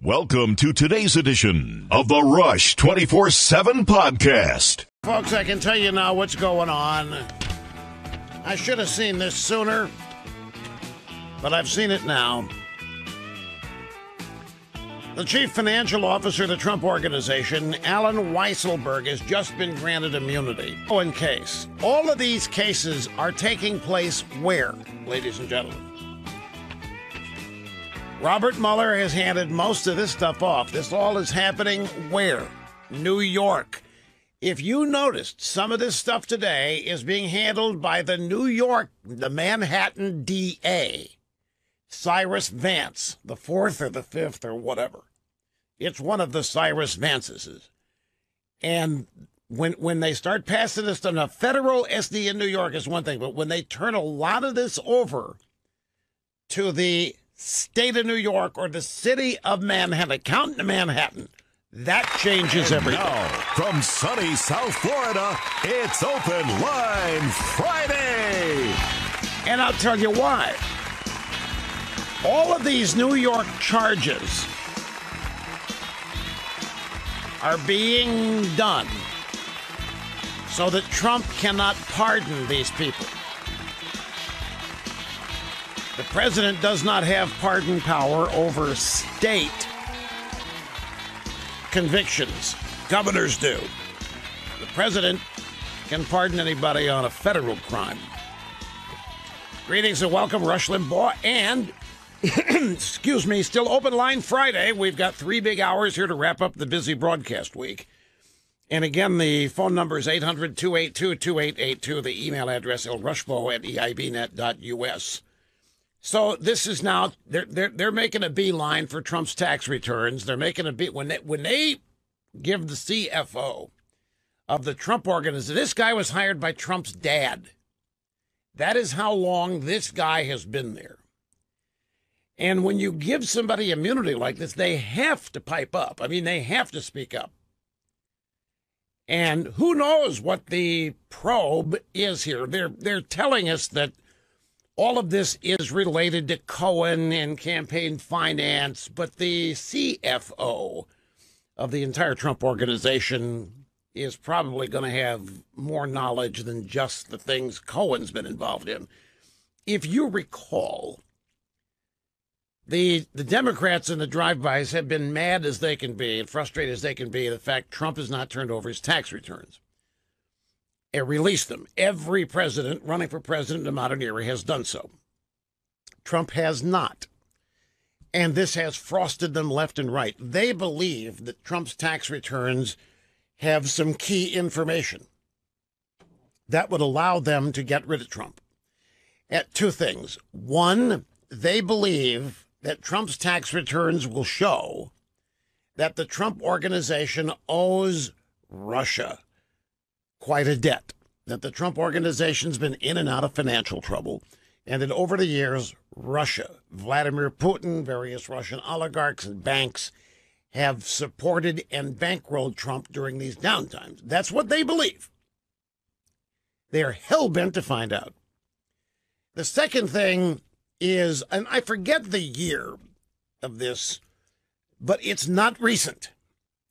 Welcome to today's edition of the Rush 24/7 podcast. Folks, I can tell you now what's going on. I should have seen this sooner, but I've seen it now. The chief financial officer of the Trump Organization, Alan Weisselberg, has just been granted immunity. In case. All of these cases are taking place where, ladies and gentlemen? Robert Mueller has handed most of this stuff off. This all is happening where? New York. If you noticed, some of this stuff today is being handled by the Manhattan DA, Cyrus Vance, the 4th or the 5th or whatever. It's one of the Cyrus Vances. And when they start passing this on a federal SD in New York is one thing, but when they turn a lot of this over to the state of New York or the city of Manhattan, counting to Manhattan, that changes everything. Now, from sunny South Florida, it's Open Line Friday. And I'll tell you why. All of these New York charges are being done so that Trump cannot pardon these people. The president does not have pardon power over state convictions. Governors do. The president can pardon anybody on a federal crime. Greetings and welcome, Rush Limbaugh, and excuse me, still Open Line Friday. We've got 3 big hours here to wrap up the busy broadcast week. And again, the phone number is 800-282-2882. The email address, lrushbo@eibnet.us. So this is now, they're making a beeline for Trump's tax returns. They're making a when they give the CFO of the Trump Organization, this guy was hired by Trump's dad. That is how long this guy has been there. And when you give somebody immunity like this, they have to pipe up. I mean, they have to speak up. And who knows what the probe is here? They're telling us that all of this is related to Cohen and campaign finance, but the CFO of the entire Trump Organization is probably going to have more knowledge than just the things Cohen's been involved in. If you recall, the Democrats and the drive-bys have been mad as they can be and frustrated as they can be the fact Trump has not turned over his tax returns. Released them. Every president running for president in the modern era has done so. Trump has not. And this has frosted them left and right. They believe that Trump's tax returns have some key information that would allow them to get rid of Trump. At two things. One, they believe that Trump's tax returns will show that the Trump Organization owes Russia quite a debt, that the Trump Organization's been in and out of financial trouble, and that over the years, Russia, Vladimir Putin, various Russian oligarchs and banks have supported and bankrolled Trump during these downtimes. That's what they believe. They are hell-bent to find out. The second thing is, and I forget the year of this, but it's not recent.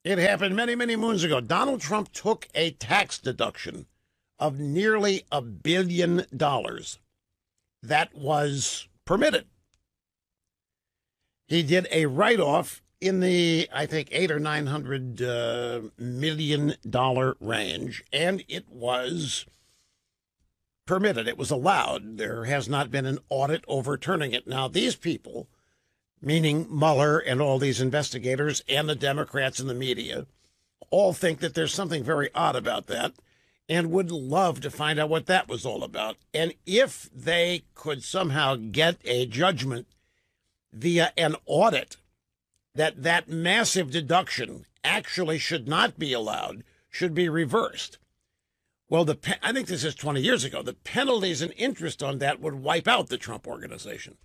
It happened many, many moons ago. Donald Trump took a tax deduction of nearly $1 billion that was permitted. He did a write-off in the, I think, $800 or $900 million range, and it was permitted. It was allowed. There has not been an audit overturning it. Now, these people, meaning Mueller and all these investigators and the Democrats and the media, all think that there's something very odd about that and would love to find out what that was all about. And if they could somehow get a judgment via an audit that that massive deduction actually should not be allowed, should be reversed. Well, I think this is 20 years ago. The penalties and interest on that would wipe out the Trump Organization.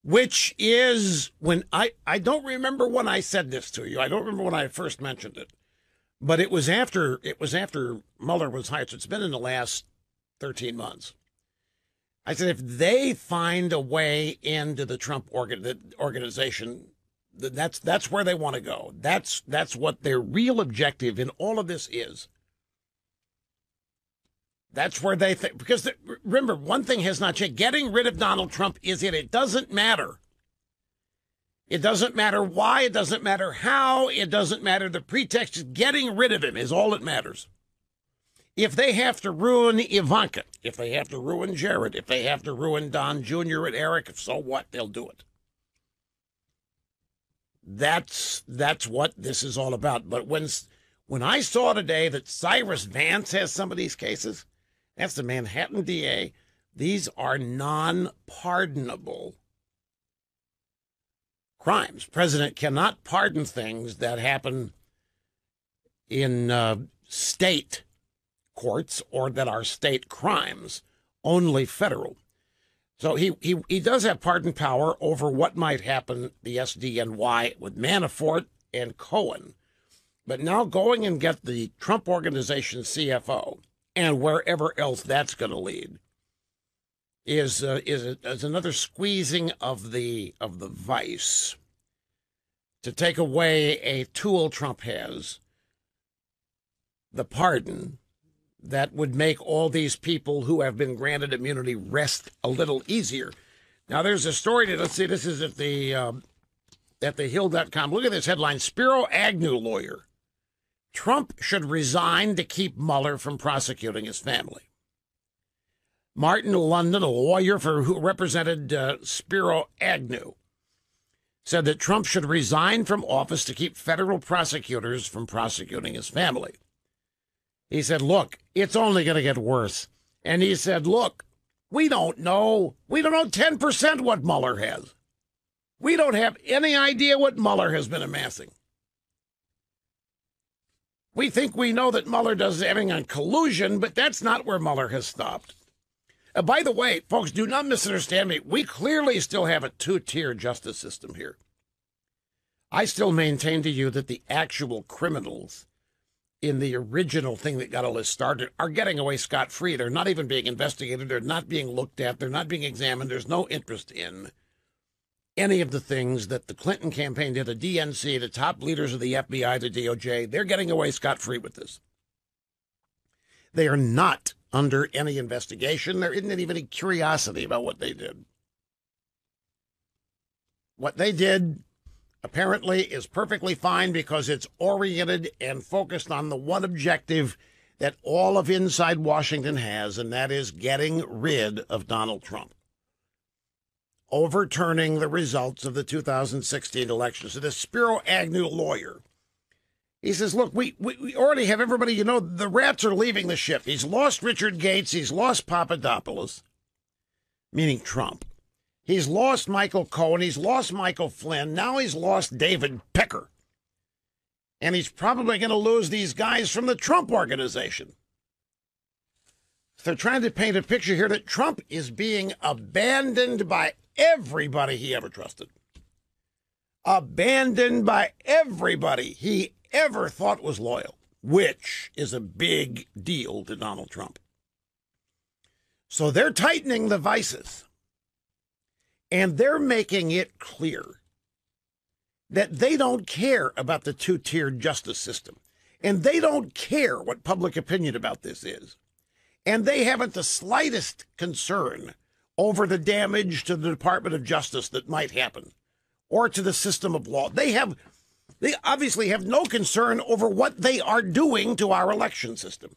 Which is when I don't remember when I said this to you. I don't remember when I first mentioned it. But it was after Mueller was hired, so it's been in the last 13 months. I said, if they find a way into the Trump organization, that's where they want to go. That's what their real objective in all of this is. That's where they think, because remember, one thing has not changed. Getting rid of Donald Trump is it. It doesn't matter. It doesn't matter why. It doesn't matter how. It doesn't matter the pretext. Just getting rid of him is all that matters. If they have to ruin Ivanka, if they have to ruin Jared, if they have to ruin Don Jr. and Eric, so what? They'll do it. That's what this is all about. But when I saw today that Cyrus Vance has some of these cases, that's the Manhattan DA, these are non-pardonable crimes. President cannot pardon things that happen in state courts or that are state crimes, only federal. So he does have pardon power over what might happen, the SDNY, with Manafort and Cohen. But now going and get the Trump Organization CFO and wherever else that's going to lead is another squeezing of the vice to take away a tool Trump has, the pardon, that would make all these people who have been granted immunity rest a little easier. Now, there's a story that, let's see, this is at the Hill.com. Look at this headline: Spiro Agnew lawyer. Trump should resign to keep Mueller from prosecuting his family. Martin London, a lawyer who represented Spiro Agnew, said that Trump should resign from office to keep federal prosecutors from prosecuting his family. He said, look, it's only going to get worse. And he said, look, we don't know 10% what Mueller has. We don't have any idea what Mueller has been amassing. We think we know that Mueller does everything on collusion, but that's not where Mueller has stopped. By the way, folks, do not misunderstand me. We clearly still have a two-tier justice system here. I still maintain to you that the actual criminals in the original thing that got all this started are getting away scot-free. They're not even being investigated. They're not being looked at. They're not being examined. There's no interest in any of the things that the Clinton campaign did, the DNC, the top leaders of the FBI, the DOJ. They're getting away scot-free with this. They are not under any investigation. There isn't even any curiosity about what they did. What they did apparently is perfectly fine because it's oriented and focused on the one objective that all of inside Washington has, and that is getting rid of Donald Trump, overturning the results of the 2016 election. So this Spiro Agnew lawyer, he says, look, we already have everybody, the rats are leaving the ship. He's lost Richard Gates. He's lost Papadopoulos, meaning Trump. He's lost Michael Cohen. He's lost Michael Flynn. Now he's lost David Pecker. And he's probably going to lose these guys from the Trump Organization. They're trying to paint a picture here that Trump is being abandoned by everybody he ever trusted. Abandoned by everybody he ever thought was loyal, which is a big deal to Donald Trump. So they're tightening the vices. And they're making it clear that they don't care about the two-tiered justice system. And they don't care what public opinion about this is. And they haven't the slightest concern over the damage to the Department of Justice that might happen, or to the system of law. They obviously have no concern over what they are doing to our election system.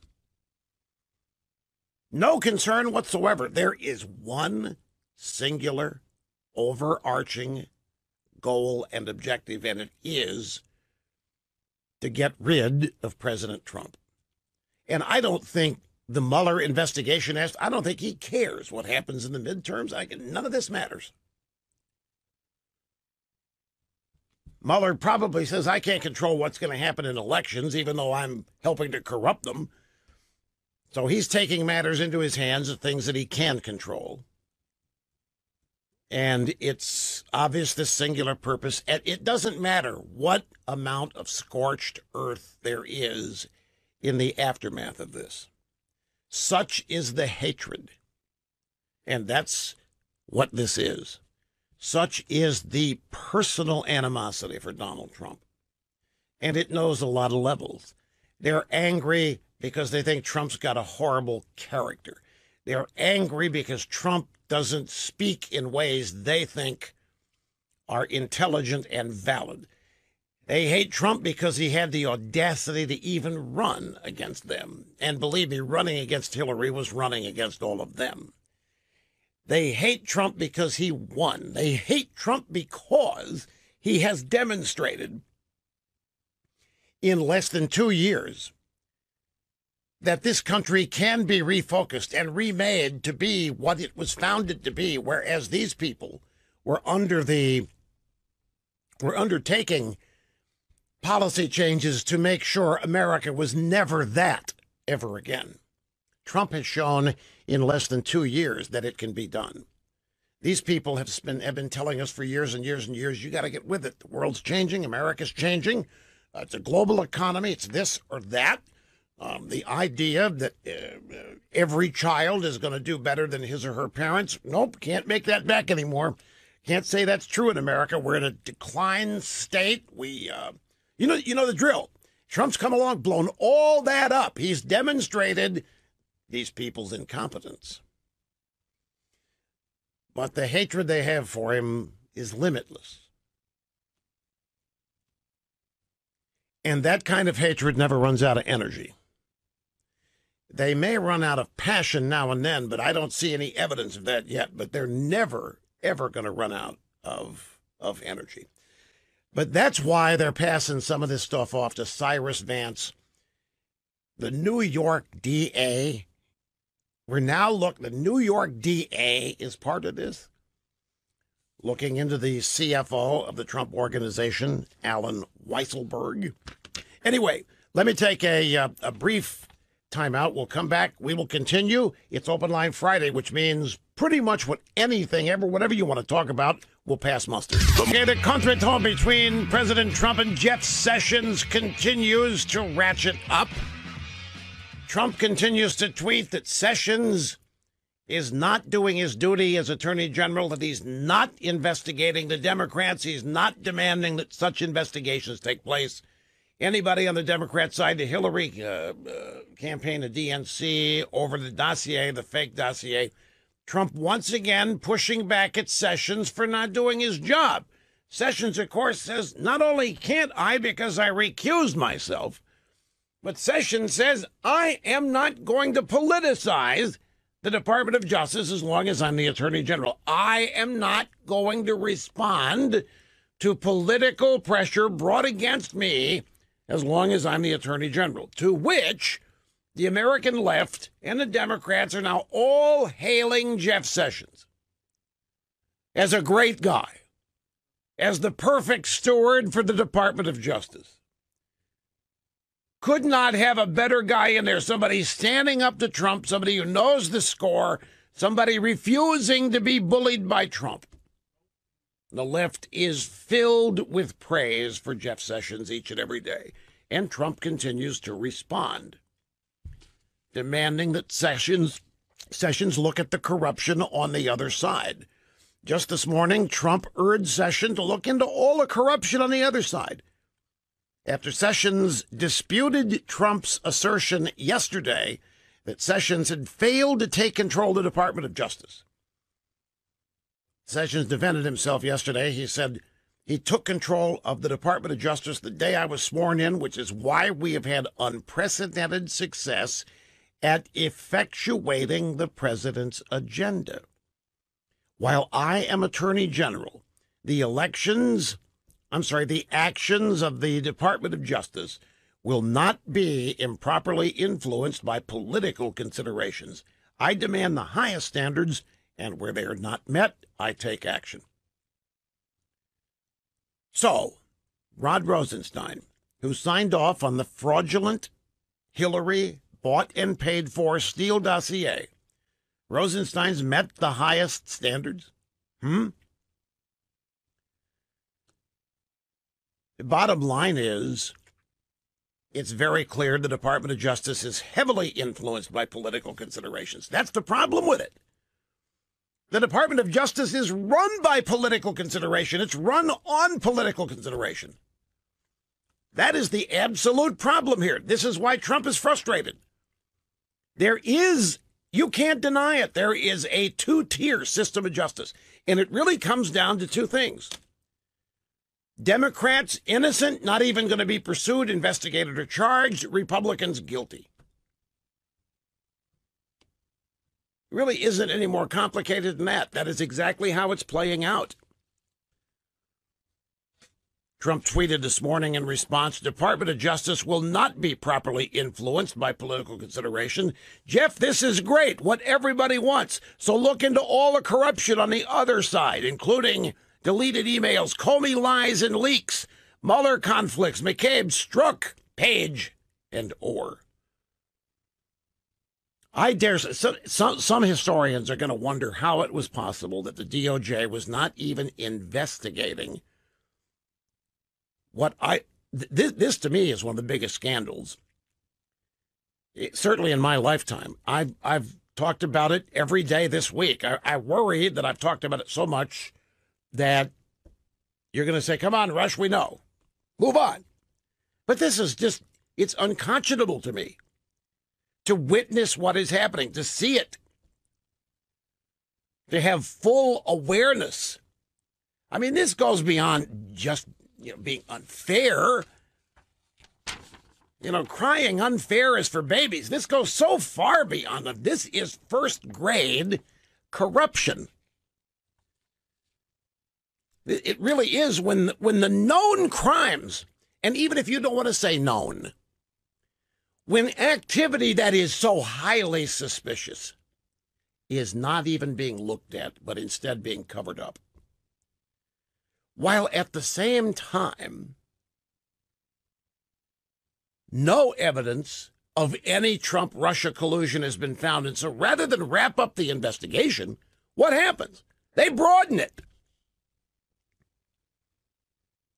No concern whatsoever. There is one singular overarching goal and objective, and it is to get rid of President Trump. And I don't think the Mueller investigation I don't think he cares what happens in the midterms. None of this matters. Mueller probably says, I can't control what's going to happen in elections, even though I'm helping to corrupt them. So he's taking matters into his hands of things that he can control. And it's obvious this singular purpose. It doesn't matter what amount of scorched earth there is in the aftermath of this. Such is the hatred And that's what this is. Such is the personal animosity for Donald Trump. And it knows a lot of levels. They're angry because they think Trump's got a horrible character. They're angry because Trump doesn't speak in ways they think are intelligent and valid. They hate Trump because he had the audacity to even run against them. And believe me, running against Hillary was running against all of them. They hate Trump because he won. They hate Trump because he has demonstrated in less than 2 years that this country can be refocused and remade to be what it was founded to be, whereas these people were undertaking policy changes to make sure America was never that ever again. Trump has shown in less than 2 years that it can be done. These people have been telling us for years and years and years, you got to get with it. The world's changing. America's changing. It's a global economy. It's this or that. The idea that every child is going to do better than his or her parents. Nope, can't make that back anymore. Can't say that's true in America. We're in a decline state. You know the drill. Trump's come along, blown all that up. He's demonstrated these people's incompetence. But the hatred they have for him is limitless. And that kind of hatred never runs out of energy. They may run out of passion now and then, but I don't see any evidence of that yet. But they're never, ever going to run out of energy. But that's why they're passing some of this stuff off to Cyrus Vance, the New York DA. The New York DA is part of this. Looking into the CFO of the Trump Organization, Alan Weisselberg. Anyway, let me take a brief timeout. We'll come back. We will continue. It's Open Line Friday, which means pretty much whatever you want to talk about, will pass muster. Okay, the contretemps between President Trump and Jeff Sessions continues to ratchet up. Trump continues to tweet that Sessions is not doing his duty as Attorney General, that he's not investigating the Democrats. He's not demanding that such investigations take place. Anybody on the Democrat side, the Hillary campaign, the DNC, over the dossier, the fake dossier, Trump once again pushing back at Sessions for not doing his job. Sessions, of course, says, not only can't I because I recused myself, but Sessions says, I am not going to politicize the Department of Justice as long as I'm the Attorney General. I am not going to respond to political pressure brought against me as long as I'm the Attorney General. To which the American left and the Democrats are now all hailing Jeff Sessions as a great guy, as the perfect steward for the Department of Justice. Could not have a better guy in there, somebody standing up to Trump, somebody who knows the score, somebody refusing to be bullied by Trump. The left is filled with praise for Jeff Sessions each and every day, and Trump continues to respond, demanding that Sessions look at the corruption on the other side. Just this morning, Trump urged Sessions to look into all the corruption on the other side. After Sessions disputed Trump's assertion yesterday that Sessions had failed to take control of the Department of Justice. Sessions defended himself yesterday. He said he took control of the Department of Justice the day I was sworn in, which is why we have had unprecedented success at effectuating the president's agenda. While I am Attorney General, the actions of the Department of Justice will not be improperly influenced by political considerations. I demand the highest standards, and where they are not met, I take action. So, Rod Rosenstein, who signed off on the fraudulent Hillary bought and paid for Steele dossier, Rosenstein's met the highest standards? The bottom line is, it's very clear the Department of Justice is heavily influenced by political considerations. That's the problem with it. The Department of Justice is run by political consideration. It's run on political consideration. That is the absolute problem here. This is why Trump is frustrated. You can't deny it, there is a two-tier system of justice. And it really comes down to two things. Democrats, innocent, not even going to be pursued, investigated, or charged. Republicans, guilty. It really isn't any more complicated than that. That is exactly how it's playing out. Trump tweeted this morning in response, Department of Justice will not be properly influenced by political consideration. Jeff, this is great, what everybody wants. So look into all the corruption on the other side, including deleted emails, Comey lies and leaks, Mueller conflicts, McCabe, Strzok, Page, and Orr. I dare say, some historians are going to wonder how it was possible that the DOJ was not even investigating this to me is one of the biggest scandals, certainly in my lifetime. I've talked about it every day this week. I worry that I've talked about it so much that you're going to say, come on, Rush, we know. Move on. But this is just, it's unconscionable to me to witness what is happening, to see it, to have full awareness. I mean, this goes beyond just being unfair. Crying unfair is for babies. This goes so far beyond them. This is first grade corruption. It really is when the known crimes, and even if you don't want to say known, when activity that is so highly suspicious is not even being looked at, but instead being covered up. While at the same time, no evidence of any Trump-Russia collusion has been found. And so rather than wrap up the investigation, what happens? They broaden it.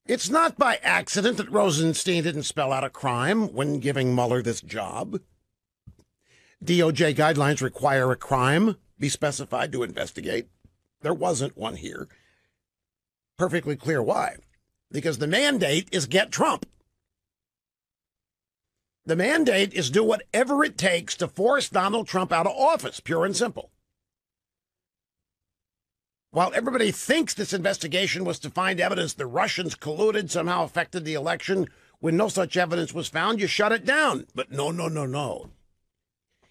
It's not by accident that Rosenstein didn't spell out a crime when giving Mueller this job. DOJ guidelines require a crime be specified to investigate. There wasn't one here. Perfectly clear why. Because the mandate is get Trump. The mandate is do whatever it takes to force Donald Trump out of office, pure and simple. While everybody thinks this investigation was to find evidence the Russians colluded, somehow affected the election, when no such evidence was found, you shut it down. But no.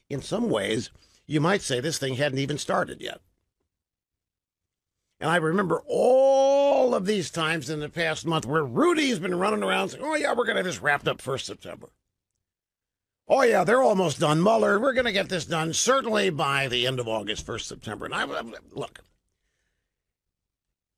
In some ways, you might say this thing hadn't even started yet. And I remember all of these times in the past month where Rudy's been running around saying, oh, yeah, we're going to have this wrapped up 1st September. Oh, yeah, they're almost done. Mueller, we're going to get this done certainly by the end of August, 1st September. And look,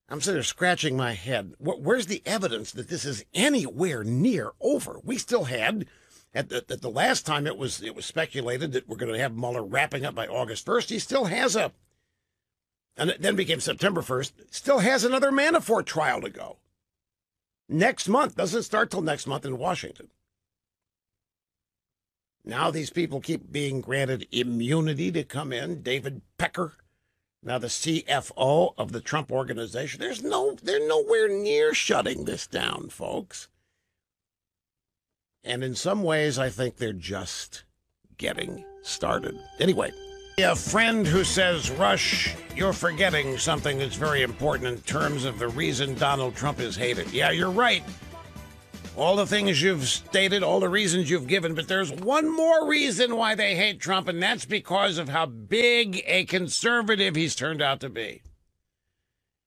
I'm sitting there scratching my head. Where's the evidence that this is anywhere near over? We still had, at the last time it was speculated that we're going to have Mueller wrapping up by August 1st. He still has and it then became September 1st, still has another Manafort trial to go. Next month, doesn't start till next month in Washington. Now these people keep being granted immunity to come in. David Pecker, now the CFO of the Trump organization. They're nowhere near shutting this down, folks. And in some ways, I think they're just getting started. Anyway, a friend who says, Rush, you're forgetting something that's very important in terms of the reason Donald Trump is hated. Yeah, you're right. All the things you've stated, all the reasons you've given, but there's one more reason why they hate Trump, and that's because of how big a conservative he's turned out to be.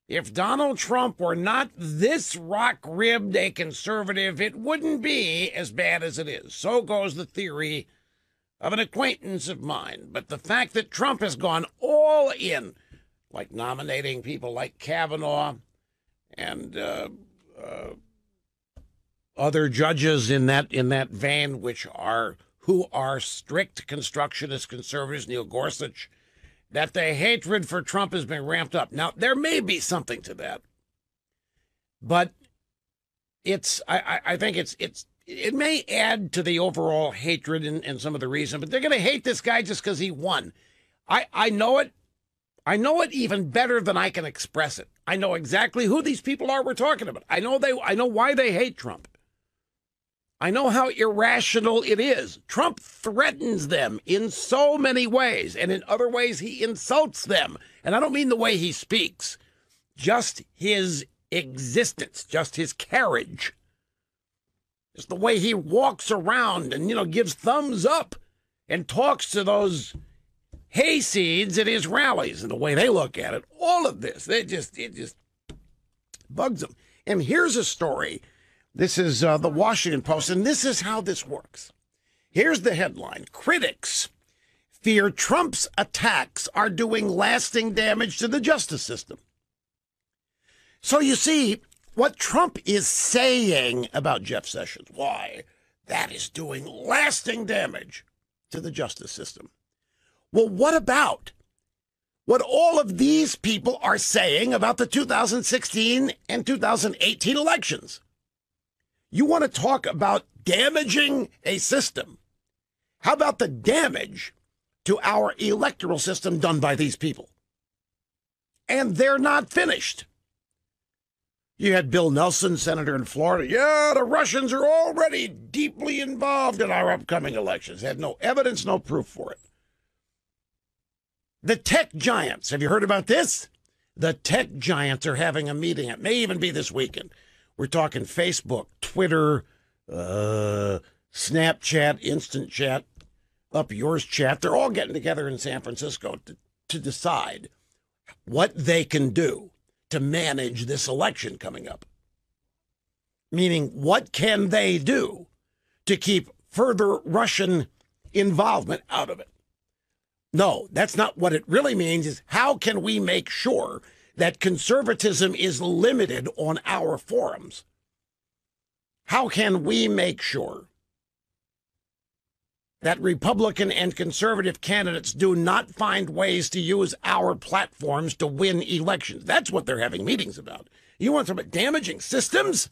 If Donald Trump were not this rock-ribbed a conservative, it wouldn't be as bad as it is. So goes the theory of an acquaintance of mine. But the fact that Trump has gone all in, like nominating people like Kavanaugh and other judges in that vein, who are strict constructionist conservatives, Neil Gorsuch, that the hatred for Trump has been ramped up. Now, there may be something to that, but I think it may add to the overall hatred and some of the reason, but they're going to hate this guy just because he won. I know it. I know it even better than I can express it. I know exactly who these people are we're talking about. I know why they hate Trump. I know how irrational it is. Trump threatens them in so many ways, and in other ways he insults them. And I don't mean the way he speaks, just his existence, just his carriage. Just the way he walks around and, gives thumbs up and talks to those hayseeds at his rallies and the way they look at it. All of this, it just bugs them. And here's a story. This is the Washington Post, and this is how this works. Here's the headline. Critics fear Trump's attacks are doing lasting damage to the justice system. So you see, what Trump is saying about Jeff Sessions, why, that is doing lasting damage to the justice system. Well, what about what all of these people are saying about the 2016 and 2018 elections? You want to talk about damaging a system? How about the damage to our electoral system done by these people? And they're not finished. You had Bill Nelson, senator in Florida. Yeah, the Russians are already deeply involved in our upcoming elections. Had no evidence, no proof for it. The tech giants, have you heard about this? The tech giants are having a meeting. It may even be this weekend. We're talking Facebook, Twitter, Snapchat, Instant Chat, Up Yours Chat. They're all getting together in San Francisco to decide what they can do to manage this election coming up. Meaning, what can they do to keep further Russian involvement out of it? No, that's not what it really means. Is how can we make sure that conservatism is limited on our forums? How can we make sure that Republican and conservative candidates do not find ways to use our platforms to win elections? That's what they're having meetings about. You want to talk about damaging systems?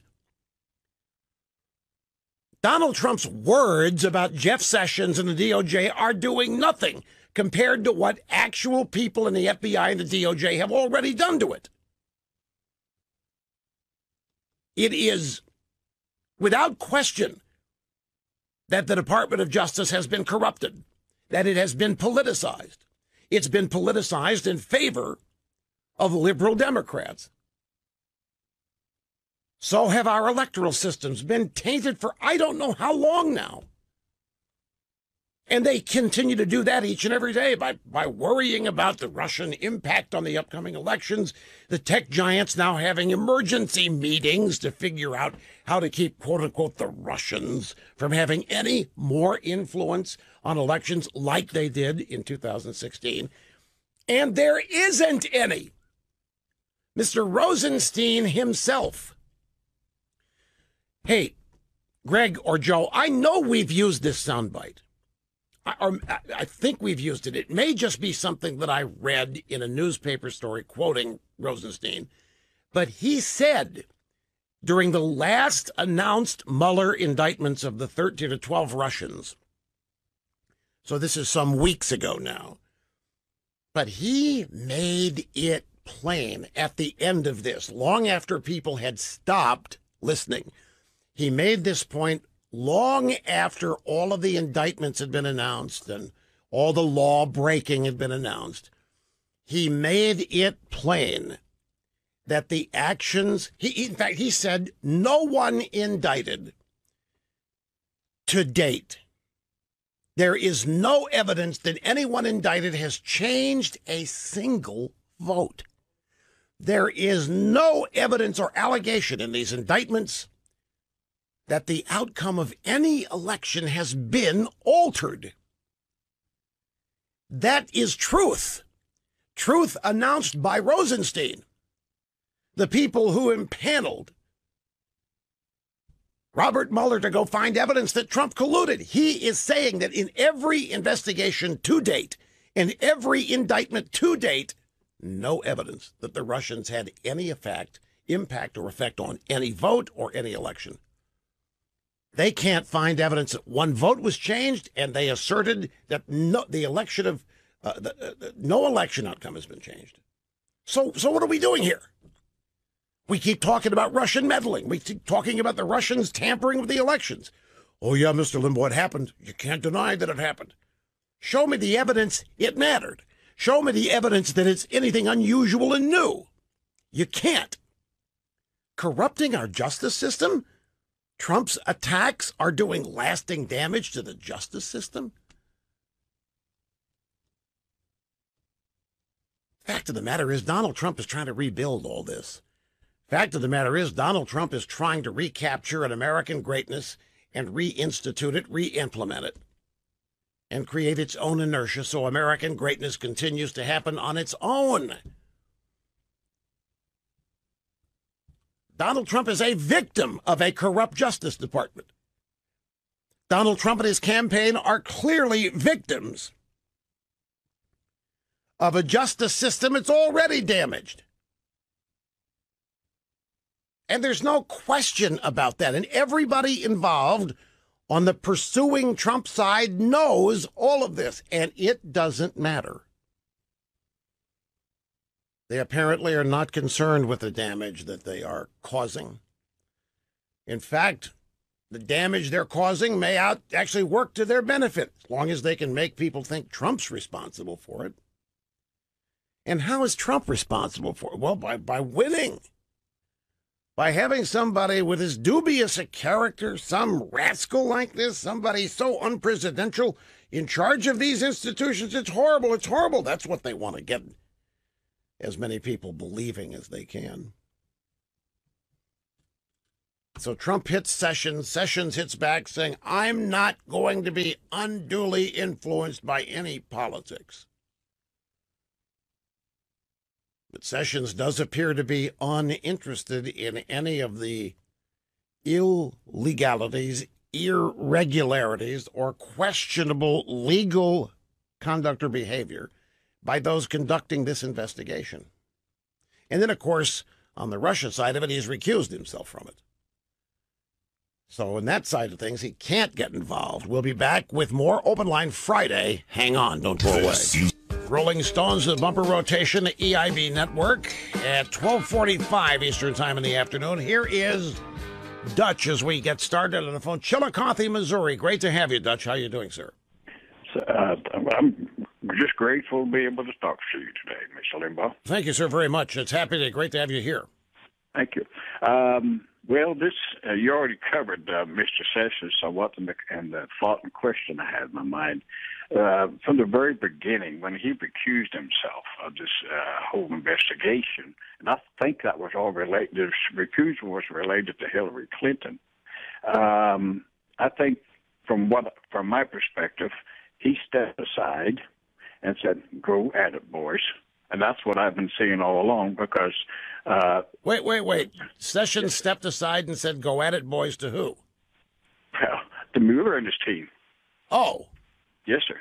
Donald Trump's words about Jeff Sessions and the DOJ are doing nothing compared to what actual people in the FBI and the DOJ have already done to it. It is, without question, that the Department of Justice has been corrupted, that it has been politicized. It's been politicized in favor of liberal Democrats. So have our electoral systems been tainted for I don't know how long now. And they continue to do that each and every day by worrying about the Russian impact on the upcoming elections. The tech giants now having emergency meetings to figure out how to keep, quote unquote, the Russians from having any more influence on elections like they did in 2016. And there isn't any. Mr. Rosenstein himself. Hey, Greg or Joe, I know we've used this soundbite. I think we've used it. It may just be something that I read in a newspaper story quoting Rosenstein. But he said during the last announced Mueller indictments of the 13 to 12 Russians, so this is some weeks ago now, but he made it plain at the end of this, long after people had stopped listening. He made this point long after all of the indictments had been announced and all the law breaking had been announced. He made it plain that the actions, in fact, he said no one indicted to date. There is no evidence that anyone indicted has changed a single vote. There is no evidence or allegation in these indictments that the outcome of any election has been altered. That is truth. Truth announced by Rosenstein, the people who impaneled Robert Mueller to go find evidence that Trump colluded. He is saying that in every investigation to date, in every indictment to date, no evidence that the Russians had any impact or effect on any vote or any election. They can't find evidence that one vote was changed, and they asserted that the election of No election outcome has been changed. So what are we doing here? We keep talking about Russian meddling. We keep talking about the Russians tampering with the elections. Oh, yeah, Mr. Limbaugh, it happened. You can't deny that it happened. Show me the evidence it mattered. Show me the evidence that it's anything unusual and new. You can't. Corrupting our justice system? Trump's attacks are doing lasting damage to the justice system? Fact of the matter is, Donald Trump is trying to rebuild all this. Fact of the matter is, Donald Trump is trying to recapture an American greatness and reinstitute it, re-implement it, and create its own inertia so American greatness continues to happen on its own. Donald Trump is a victim of a corrupt Justice Department. Donald Trump and his campaign are clearly victims of a justice system that's already damaged. And there's no question about that. And everybody involved on the pursuing Trump side knows all of this, and it doesn't matter. They apparently are not concerned with the damage that they are causing. In fact, the damage they're causing may actually work to their benefit, as long as they can make people think Trump's responsible for it. And how is Trump responsible for it? Well, by winning. By having somebody with as dubious a character, some rascal like this, somebody so unpresidential in charge of these institutions. It's horrible. It's horrible. That's what they want to get as many people believing as they can. So Trump hits Sessions. Sessions hits back saying, I'm not going to be unduly influenced by any politics. But Sessions does appear to be uninterested in any of the illegalities, irregularities, or questionable legal conduct or behavior by those conducting this investigation. And then, of course, on the Russia side of it, he's recused himself from it. So in that side of things, he can't get involved. We'll be back with more Open Line Friday. Hang on, don't go away. Rolling Stones, the bumper rotation, the EIB network at 12:45 Eastern Time in the afternoon. Here is Dutch as we get started on the phone. Chillicothe, Missouri. Great to have you, Dutch. How are you doing, sir? I'm just grateful to be able to talk to you today, Mr. Limbaugh. Thank you, sir, very much. It's great to have you here. Thank you. Well, you already covered Mr. Sessions somewhat, and the thought and question I had in my mind. From the very beginning, when he recused himself of this whole investigation, and I think that was all related, this recusal was related to Hillary Clinton. I think from my perspective, he stepped aside and said, go at it, boys. And that's what I've been seeing all along because... Wait. Sessions stepped aside and said, go at it, boys, to who? Well, to Mueller and his team. Oh. Yes, sir.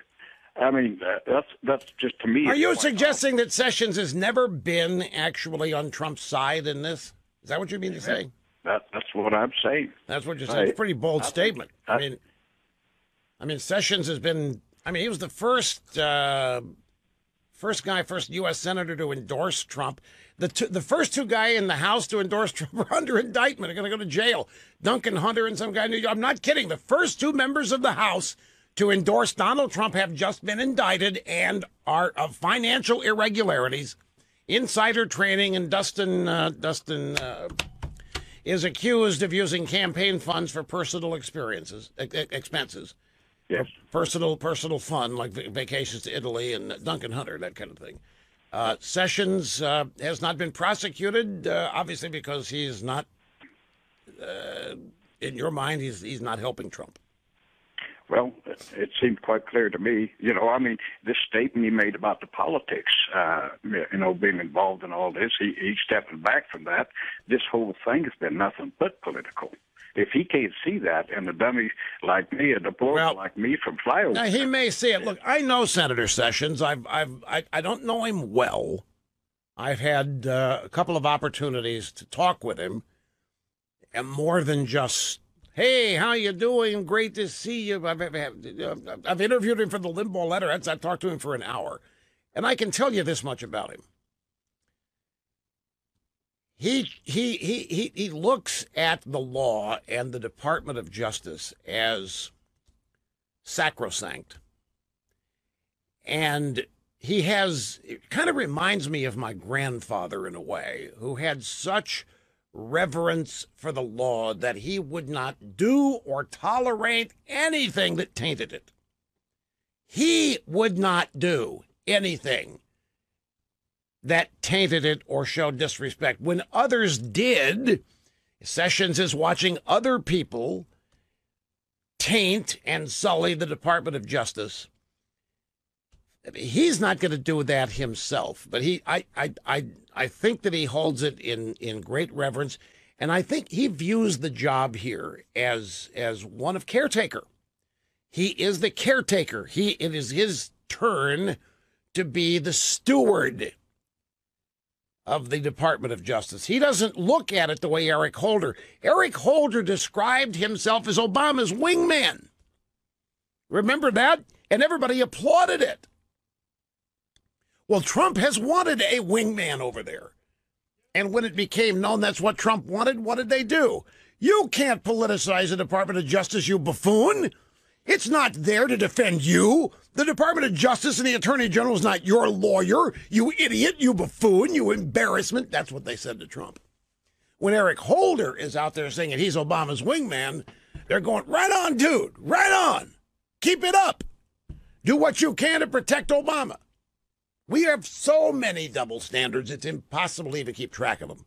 I mean, that's just to me... Are you suggesting that Sessions has never been actually on Trump's side in this? Is that what you mean to say? That's what I'm saying. That's what you're saying. It's a pretty bold statement. I mean, Sessions has been... he was the first U.S. senator to endorse Trump. The first two guys in the House to endorse Trump are under indictment. They're going to go to jail. Duncan Hunter and some guy in New York. I'm not kidding. The first two members of the House to endorse Donald Trump have just been indicted and are of financial irregularities, insider trading, and Dustin is accused of using campaign funds for personal expenses. Yes. Personal fun, like vacations to Italy and Duncan Hunter, that kind of thing. Sessions has not been prosecuted, obviously, because he's not, in your mind, he's not helping Trump. Well, it seemed quite clear to me. This statement he made about the politics, being involved in all this, he stepping back from that. This whole thing has been nothing but political. If he can't see that, and a dummy like me, a diplomat like me from flyover... Now, he may see it. Look, I know Senator Sessions. I don't know him well. I've had a couple of opportunities to talk with him, and more than just Hey, how you doing? Great to see you. I've interviewed him for the Limbaugh letter. I've talked to him for an hour. And I can tell you this much about him. He looks at the law and the Department of Justice as sacrosanct. And it kind of reminds me of my grandfather in a way, who had such reverence for the law that he would not do or tolerate anything that tainted it. He would not do anything that tainted it or showed disrespect. When others did, Sessions is watching other people taint and sully the Department of Justice. He's not going to do that himself, but I think that he holds it in great reverence, and I think he views the job here as one of caretaker. He is the caretaker. It is his turn to be the steward of the Department of Justice. He doesn't look at it the way Eric Holder. Eric Holder described himself as Obama's wingman. Remember that? And everybody applauded it. Well, Trump has wanted a wingman over there. And when it became known that's what Trump wanted, what did they do? You can't politicize the Department of Justice, you buffoon. It's not there to defend you. The Department of Justice and the Attorney General is not your lawyer. You idiot, you buffoon, you embarrassment. That's what they said to Trump. When Eric Holder is out there saying that he's Obama's wingman, they're going, right on, dude, right on. Keep it up. Do what you can to protect Obama. We have so many double standards, it's impossible to even keep track of them.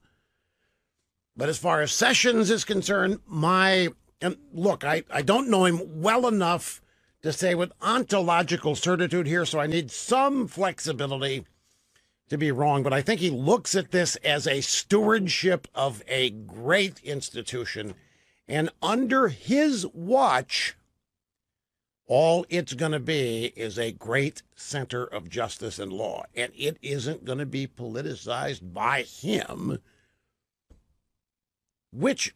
But as far as Sessions is concerned, and look, I don't know him well enough to say with ontological certitude here, so I need some flexibility to be wrong. But I think he looks at this as a stewardship of a great institution. And under his watch, all it's going to be is a great center of justice and law. And it isn't going to be politicized by him, which...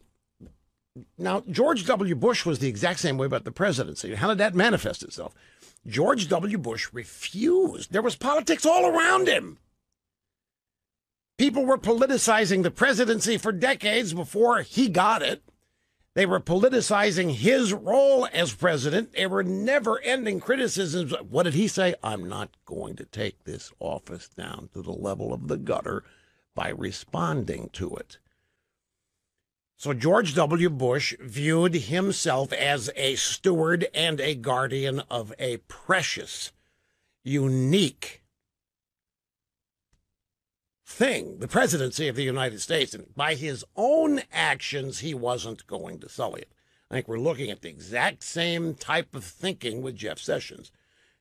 Now, George W. Bush was the exact same way about the presidency. How did that manifest itself? George W. Bush refused. There was politics all around him. People were politicizing the presidency for decades before he got it. They were politicizing his role as president. There were never-ending criticisms. What did he say? I'm not going to take this office down to the level of the gutter by responding to it. So George W. Bush viewed himself as a steward and a guardian of a precious, unique thing, the presidency of the United States. And by his own actions, he wasn't going to sully it. I think we're looking at the exact same type of thinking with Jeff Sessions.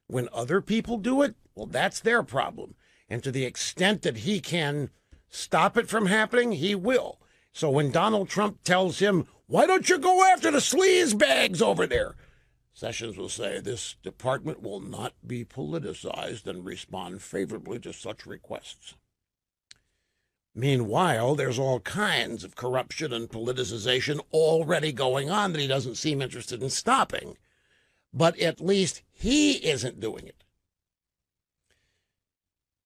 When other people do it, well, that's their problem. And to the extent that he can stop it from happening, he will. So when Donald Trump tells him, why don't you go after the sleaze bags over there? Sessions will say, this department will not be politicized and respond favorably to such requests. Meanwhile, there's all kinds of corruption and politicization already going on that he doesn't seem interested in stopping. But at least he isn't doing it.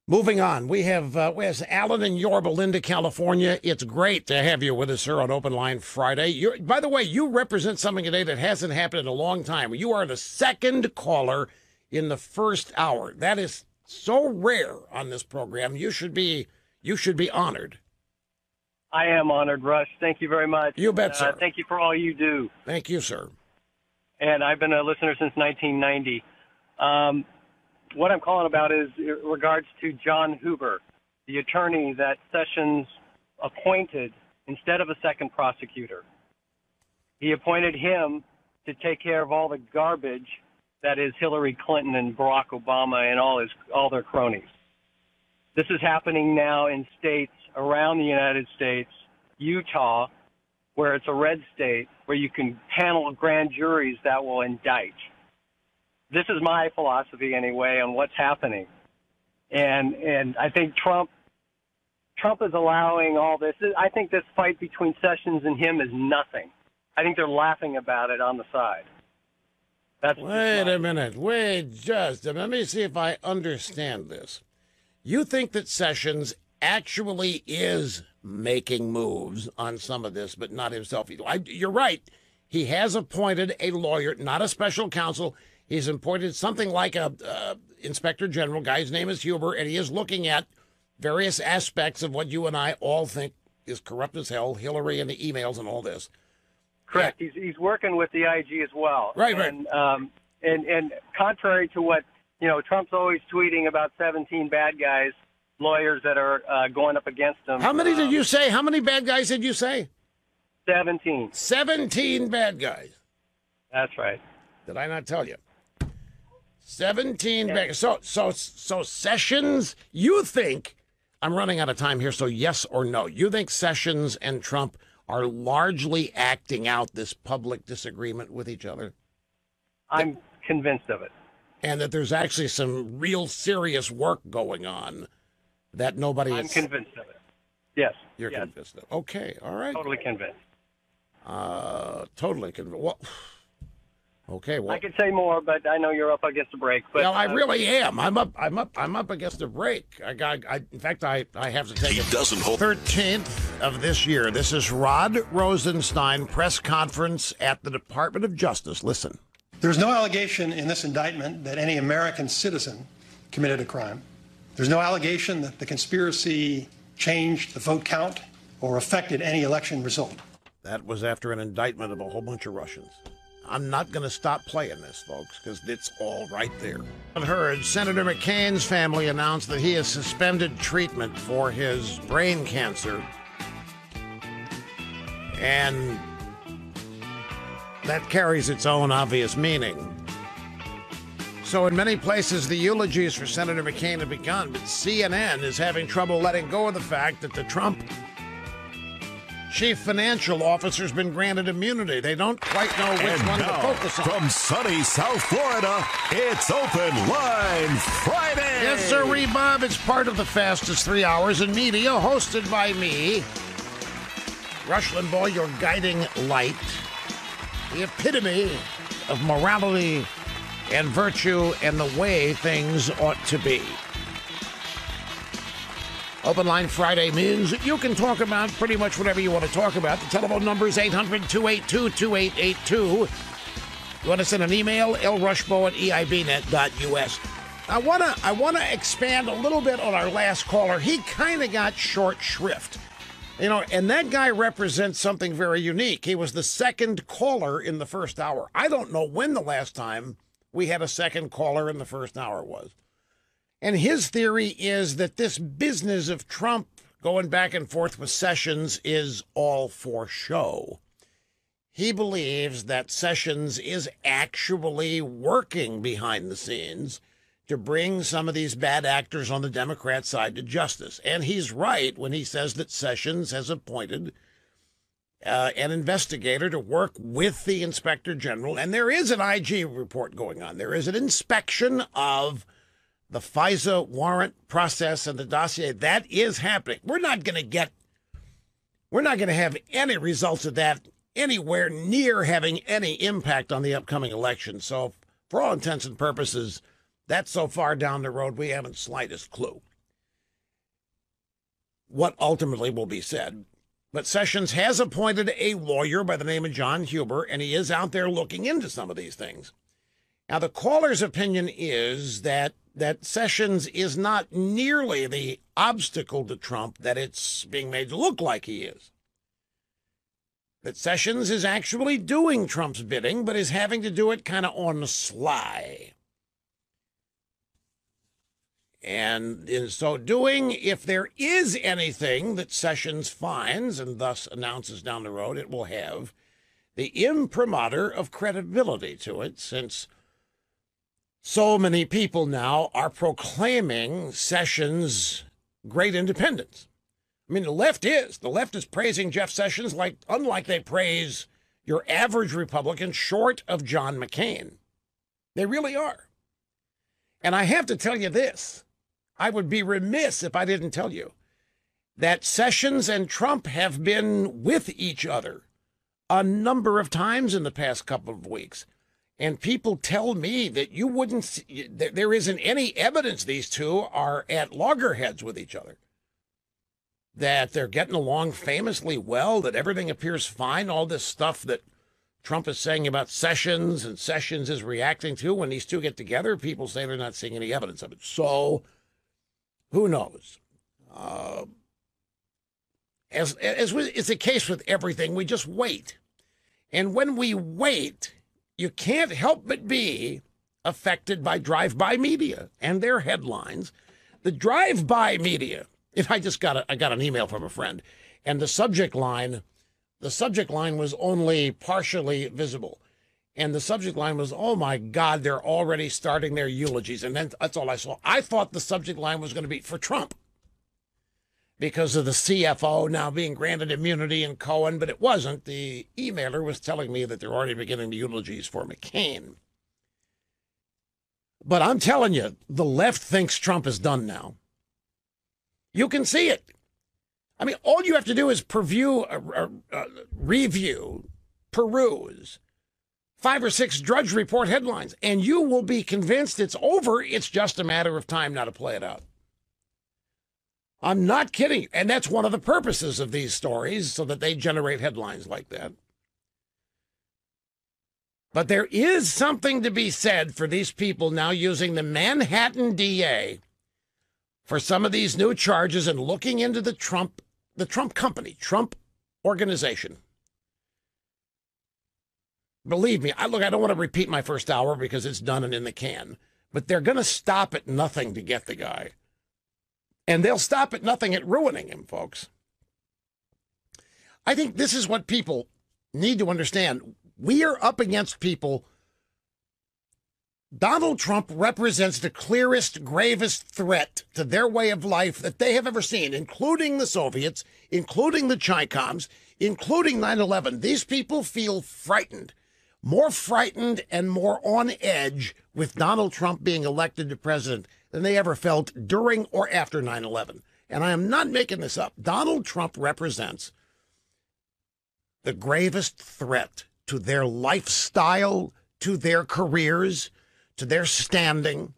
Moving on, we have Alan in Yorba Linda, California. It's great to have you with us here on Open Line Friday. By the way, you represent something today that hasn't happened in a long time. You are the second caller in the first hour. That is so rare on this program. You should be honored. I am honored, Rush. Thank you very much. You bet, sir. Thank you for all you do. Thank you, sir. And I've been a listener since 1990. What I'm calling about is in regards to John Huber, the attorney that Sessions appointed instead of a second prosecutor. He appointed him to take care of all the garbage that is Hillary Clinton and Barack Obama and all their cronies. This is happening now in states around the United States, Utah, where it's a red state, where you can panel grand juries that will indict. This is my philosophy, anyway, on what's happening. And I think Trump is allowing all this. I think this fight between Sessions and him is nothing. I think they're laughing about it on the side. Wait a minute. Let me see if I understand this. You think that Sessions actually is making moves on some of this, but not himself. You're right. He has appointed a lawyer, not a special counsel. He's appointed something like a inspector general. Guy's name is Huber, and he is looking at various aspects of what you and I all think is corrupt as hell, Hillary and the emails and all this. Correct. Yeah. He's working with the IG as well. Right. And contrary to what, Trump's always tweeting about 17 bad guys, lawyers that are going up against him. How many did you say? How many bad guys did you say? 17. 17 bad guys. That's right. Did I not tell you? 17 bad guys. So Sessions, you think, I'm running out of time here, so yes or no. You think Sessions and Trump are largely acting out this public disagreement with each other? I'm convinced of it. And that there's actually some real serious work going on that nobody is... I'm convinced of it. Yes. You're convinced of it. Okay, all right. Totally convinced. Totally convinced. Well, okay, well... I could say more, but I know you're up against a break. But, well, I really am. I'm up against a break. In fact, I have to take it. 13th of this year. This is Rod Rosenstein press conference at the Department of Justice. Listen. There's no allegation in this indictment that any American citizen committed a crime. There's no allegation that the conspiracy changed the vote count or affected any election result. That was after an indictment of a whole bunch of Russians. I'm not going to stop playing this, folks, because it's all right there. I've heard Senator McCain's family announced that he has suspended treatment for his brain cancer. And that carries its own obvious meaning. So in many places, the eulogies for Senator McCain have begun, but CNN is having trouble letting go of the fact that the Trump chief financial officer's been granted immunity. They don't quite know which one to focus on. From sunny South Florida, it's Open Line Friday. Yes, sir, Bob. It's part of the fastest 3 hours in media, hosted by me, Rush Limbaugh, your guiding light, the epitome of morality and virtue and the way things ought to be. Open Line Friday means that you can talk about pretty much whatever you want to talk about. The telephone number is 800-282-2882. You want to send an email, lrushbo@eibnet.us. I want to expand a little bit on our last caller. He kind of got short shrift. And that guy represents something very unique. He was the second caller in the first hour. I don't know when the last time we had a second caller in the first hour was. And his theory is that this business of Trump going back and forth with Sessions is all for show. He believes that Sessions is actually working behind the scenes to bring some of these bad actors on the Democrat side to justice. And he's right when he says that Sessions has appointed an investigator to work with the inspector general. And there is an IG report going on. There is an inspection of the FISA warrant process and the dossier. That is happening. We're not going to have any results of that anywhere near having any impact on the upcoming election. So for all intents and purposes, that's so far down the road, we haven't the slightest clue what ultimately will be said. But Sessions has appointed a lawyer by the name of John Huber, and he is out there looking into some of these things. Now, the caller's opinion is that Sessions is not nearly the obstacle to Trump that it's being made to look like he is. That Sessions is actually doing Trump's bidding, but is having to do it kind of on the sly. And in so doing, if there is anything that Sessions finds and thus announces down the road, it will have the imprimatur of credibility to it, since so many people now are proclaiming Sessions' great independence. I mean, the left is praising Jeff Sessions unlike they praise your average Republican short of John McCain. They really are. And I have to tell you this. I would be remiss if I didn't tell you that Sessions and Trump have been with each other a number of times in the past couple of weeks. And people tell me that you wouldn't see, there isn't any evidence these two are at loggerheads with each other, that they're getting along famously well, that everything appears fine, all this stuff that Trump is saying about Sessions and Sessions is reacting to. When these two get together, people say they're not seeing any evidence of it. So who knows? As is the case with everything, we just wait. And when we wait, you can't help but be affected by drive-by media and their headlines. The drive-by media, if I got an email from a friend, and the subject line was only partially visible. And the subject line was, oh my God, they're already starting their eulogies. And then that's all I saw. I thought the subject line was going to be for Trump because of the CFO now being granted immunity and Cohen, but it wasn't. The emailer was telling me that they're already beginning the eulogies for McCain. But I'm telling you, the left thinks Trump is done now. You can see it. I mean, all you have to do is peruse 5 or 6 Drudge Report headlines, and you will be convinced it's over. It's just a matter of time now to play it out. I'm not kidding. And that's one of the purposes of these stories, so that they generate headlines like that. But there is something to be said for these people now using the Manhattan DA for some of these new charges and looking into the Trump company, Trump organization. Believe me, I don't want to repeat my first hour because it's done and in the can, but they're going to stop at nothing to get the guy. And they'll stop at nothing at ruining him, folks. I think this is what people need to understand. We are up against people. Donald Trump represents the clearest, gravest threat to their way of life that they have ever seen, including the Soviets, including the Chi-Coms, including 9/11. These people feel frightened, more frightened and more on edge with Donald Trump being elected to president than they ever felt during or after 9/11. And I am not making this up. Donald Trump represents the gravest threat to their lifestyle, to their careers, to their standing,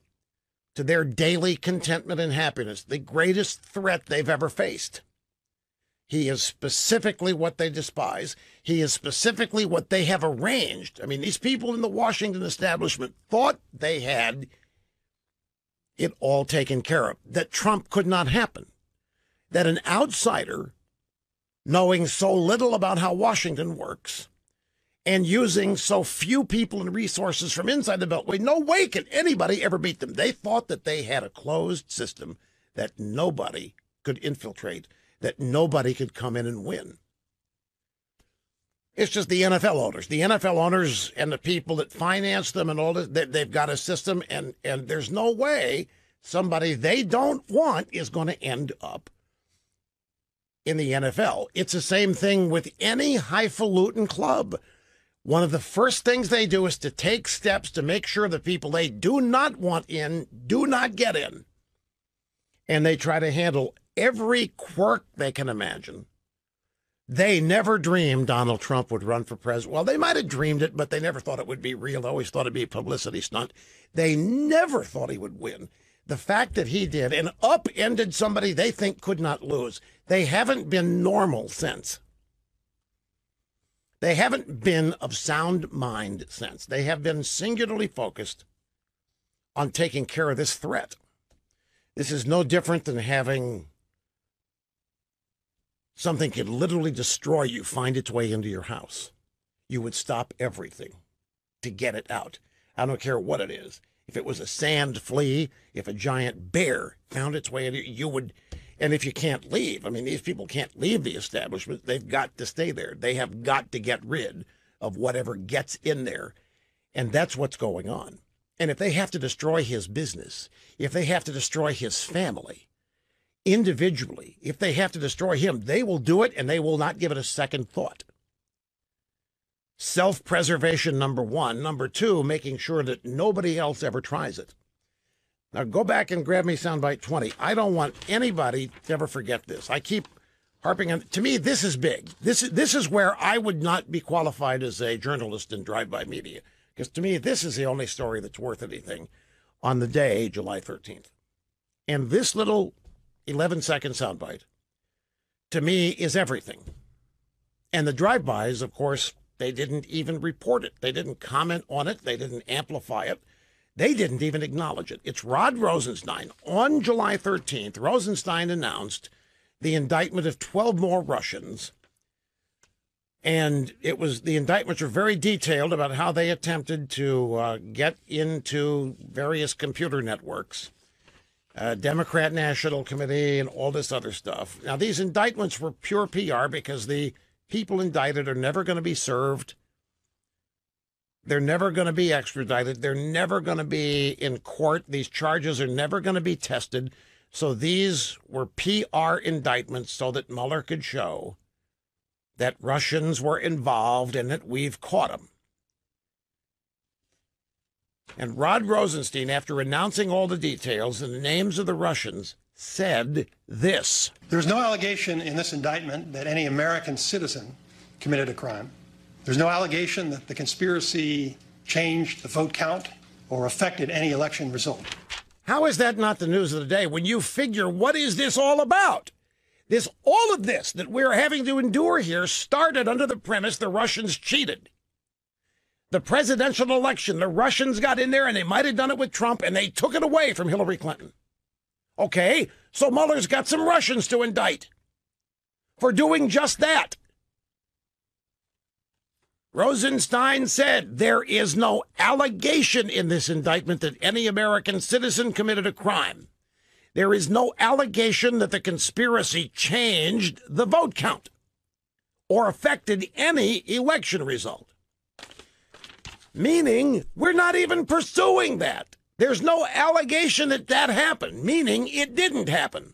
to their daily contentment and happiness, the greatest threat they've ever faced. He is specifically what they despise. He is specifically what they have arranged. I mean, these people in the Washington establishment thought they had it all taken care of, that Trump could not happen, that an outsider, knowing so little about how Washington works and using so few people and resources from inside the Beltway, no way can anybody ever beat them. They thought that they had a closed system that nobody could infiltrate, that nobody could come in and win. It's just the NFL owners. The NFL owners and the people that finance them and all this, they've got a system, and there's no way somebody they don't want is going to end up in the NFL. It's the same thing with any highfalutin club. One of the first things they do is to take steps to make sure the people they do not want in do not get in. And they try to handle every quirk they can imagine. They never dreamed Donald Trump would run for president. Well, they might have dreamed it, but they never thought it would be real. They always thought it'd be a publicity stunt. They never thought he would win. The fact that he did and upended somebody they think could not lose, they haven't been normal since. They haven't been of sound mind since. They have been singularly focused on taking care of this threat. This is no different than having something could literally destroy you, find its way into your house. You would stop everything to get it out. I don't care what it is. If it was a sand flea, if a giant bear found its way into you would, and if you can't leave, I mean, these people can't leave the establishment. They've got to stay there. They have got to get rid of whatever gets in there. And that's what's going on. And if they have to destroy his business, if they have to destroy his family, individually, if they have to destroy him, they will do it, and they will not give it a second thought. Self-preservation, number one. Number two, making sure that nobody else ever tries it. Now, go back and grab me soundbite 20. I don't want anybody to ever forget this. I keep harping on, to me, this is big. This is where I would not be qualified as a journalist in drive-by media, because to me, this is the only story that's worth anything on the day, July 13th. And this little 11-second soundbite, to me, is everything. And the drive-bys, of course, they didn't even report it. They didn't comment on it. They didn't amplify it. They didn't even acknowledge it. It's Rod Rosenstein. On July 13th, Rosenstein announced the indictment of 12 more Russians. And the indictments are very detailed about how they attempted to get into various computer networks, Democrat National Committee, and all this other stuff. Now, these indictments were pure PR because the people indicted are never going to be served. They're never going to be extradited. They're never going to be in court. These charges are never going to be tested. So these were PR indictments so that Mueller could show that Russians were involved and that we've caught them. And Rod Rosenstein, after announcing all the details and the names of the Russians, said this. There's no allegation in this indictment that any American citizen committed a crime. There's no allegation that the conspiracy changed the vote count or affected any election result. How is that not the news of the day when you figure what is this all about? All of this that we're having to endure here started under the premise the Russians cheated. The presidential election, the Russians got in there and they might have done it with Trump and they took it away from Hillary Clinton. Okay, so Mueller's got some Russians to indict for doing just that. Rosenstein said there is no allegation in this indictment that any American citizen committed a crime. There is no allegation that the conspiracy changed the vote count or affected any election result. Meaning, we're not even pursuing that. There's no allegation that that happened, meaning it didn't happen.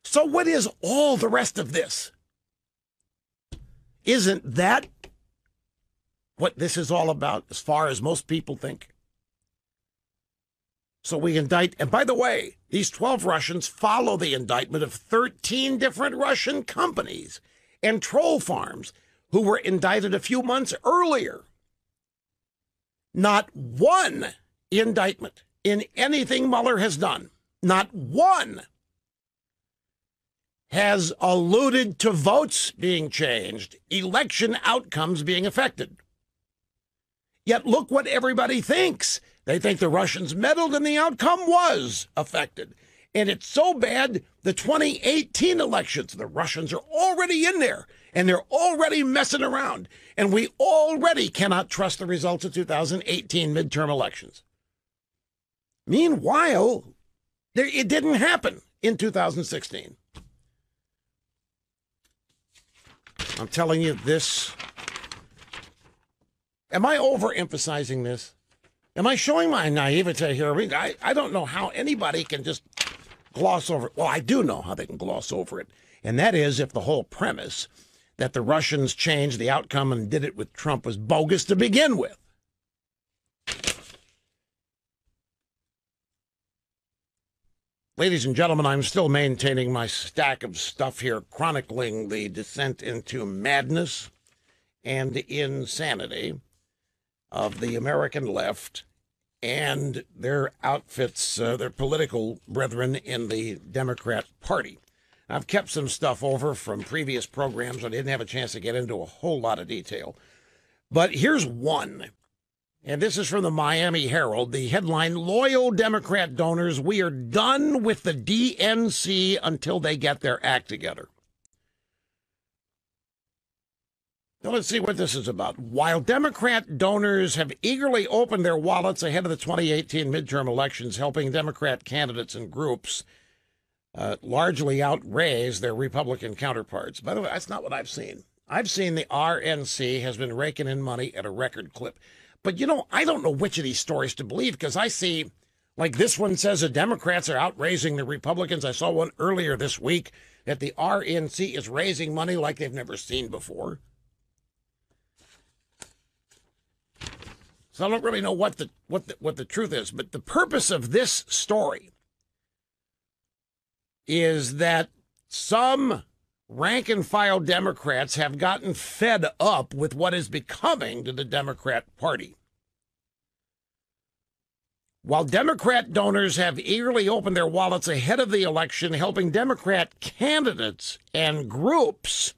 So what is all the rest of this? Isn't that what this is all about, as far as most people think? So we indict, and by the way, these 12 Russians follow the indictment of 13 different Russian companies and troll farms who were indicted a few months earlier. Not one indictment in anything Mueller has done, not one, has alluded to votes being changed, election outcomes being affected. Yet look what everybody thinks. They think the Russians meddled and the outcome was affected. And it's so bad, the 2018 elections, the Russians are already in there, and they're already messing around. And we already cannot trust the results of 2018 midterm elections. Meanwhile, it didn't happen in 2016. I'm telling you this. Am I overemphasizing this? Am I showing my naivete here? I mean, I don't know how anybody can just gloss over it. Well, I do know how they can gloss over it. And that is if the whole premise that the Russians changed the outcome and did it with Trump was bogus to begin with. Ladies and gentlemen, I'm still maintaining my stack of stuff here chronicling the descent into madness and insanity of the American left and their outfits, their political brethren in the Democrat Party. I've kept some stuff over from previous programs. I didn't have a chance to get into a whole lot of detail. But here's one. And this is from the Miami Herald. The headline, Loyal Democrat Donors, we are done with the DNC until they get their act together. Now let's see what this is about. While Democrat donors have eagerly opened their wallets ahead of the 2018 midterm elections, helping Democrat candidates and groups largely outraise their Republican counterparts. By the way, that's not what I've seen. I've seen the RNC has been raking in money at a record clip. But, you know, I don't know which of these stories to believe because I see, like this one says the Democrats are outraising the Republicans. I saw one earlier this week that the RNC is raising money like they've never seen before. So I don't really know what the truth is. But the purpose of this story is that some rank and file Democrats have gotten fed up with what is becoming to the Democrat Party. While Democrat donors have eagerly opened their wallets ahead of the election, helping Democrat candidates and groups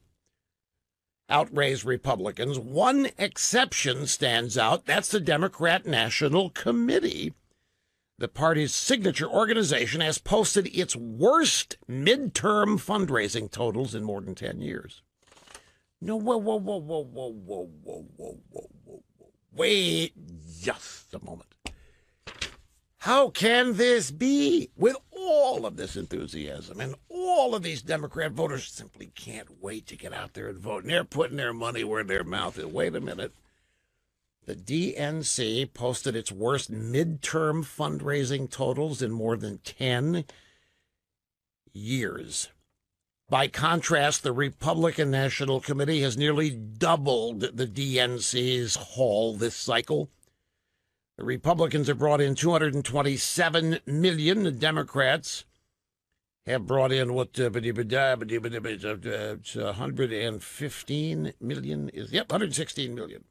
outraise Republicans, one exception stands out. That's the Democrat National Committee. The party's signature organization has posted its worst midterm fundraising totals in more than 10 years. No, whoa. Wait just a moment. How can this be? With all of this enthusiasm and all of these Democrat voters simply can't wait to get out there and vote. And they're putting their money where their mouth is. Wait a minute. The DNC posted its worst midterm fundraising totals in more than 10 years. By contrast, the Republican National Committee has nearly doubled the DNC's haul this cycle. The Republicans have brought in $227 million. The Democrats have brought in it's 115 million. Yep, 116 million.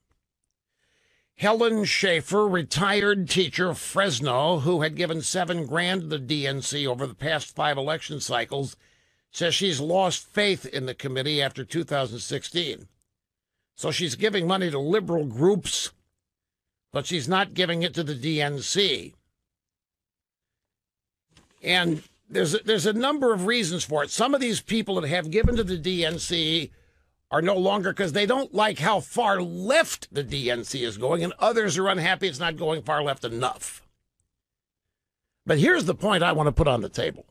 Helen Schaefer, retired teacher of Fresno, who had given $7,000 to the DNC over the past 5 election cycles, says she's lost faith in the committee after 2016. So she's giving money to liberal groups, but she's not giving it to the DNC. And there's a number of reasons for it. Some of these people that have given to the DNC are no longer because they don't like how far left the DNC is going, and others are unhappy it's not going far left enough. But here's the point I want to put on the table.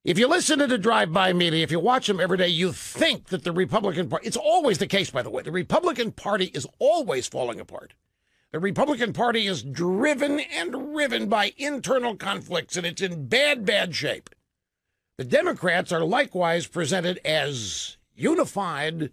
If you listen to the drive-by media, if you watch them every day, you think that the Republican Party, it's always the case, by the way, the Republican Party is always falling apart. The Republican Party is driven and riven by internal conflicts, and it's in bad shape. The Democrats are likewise presented as unified,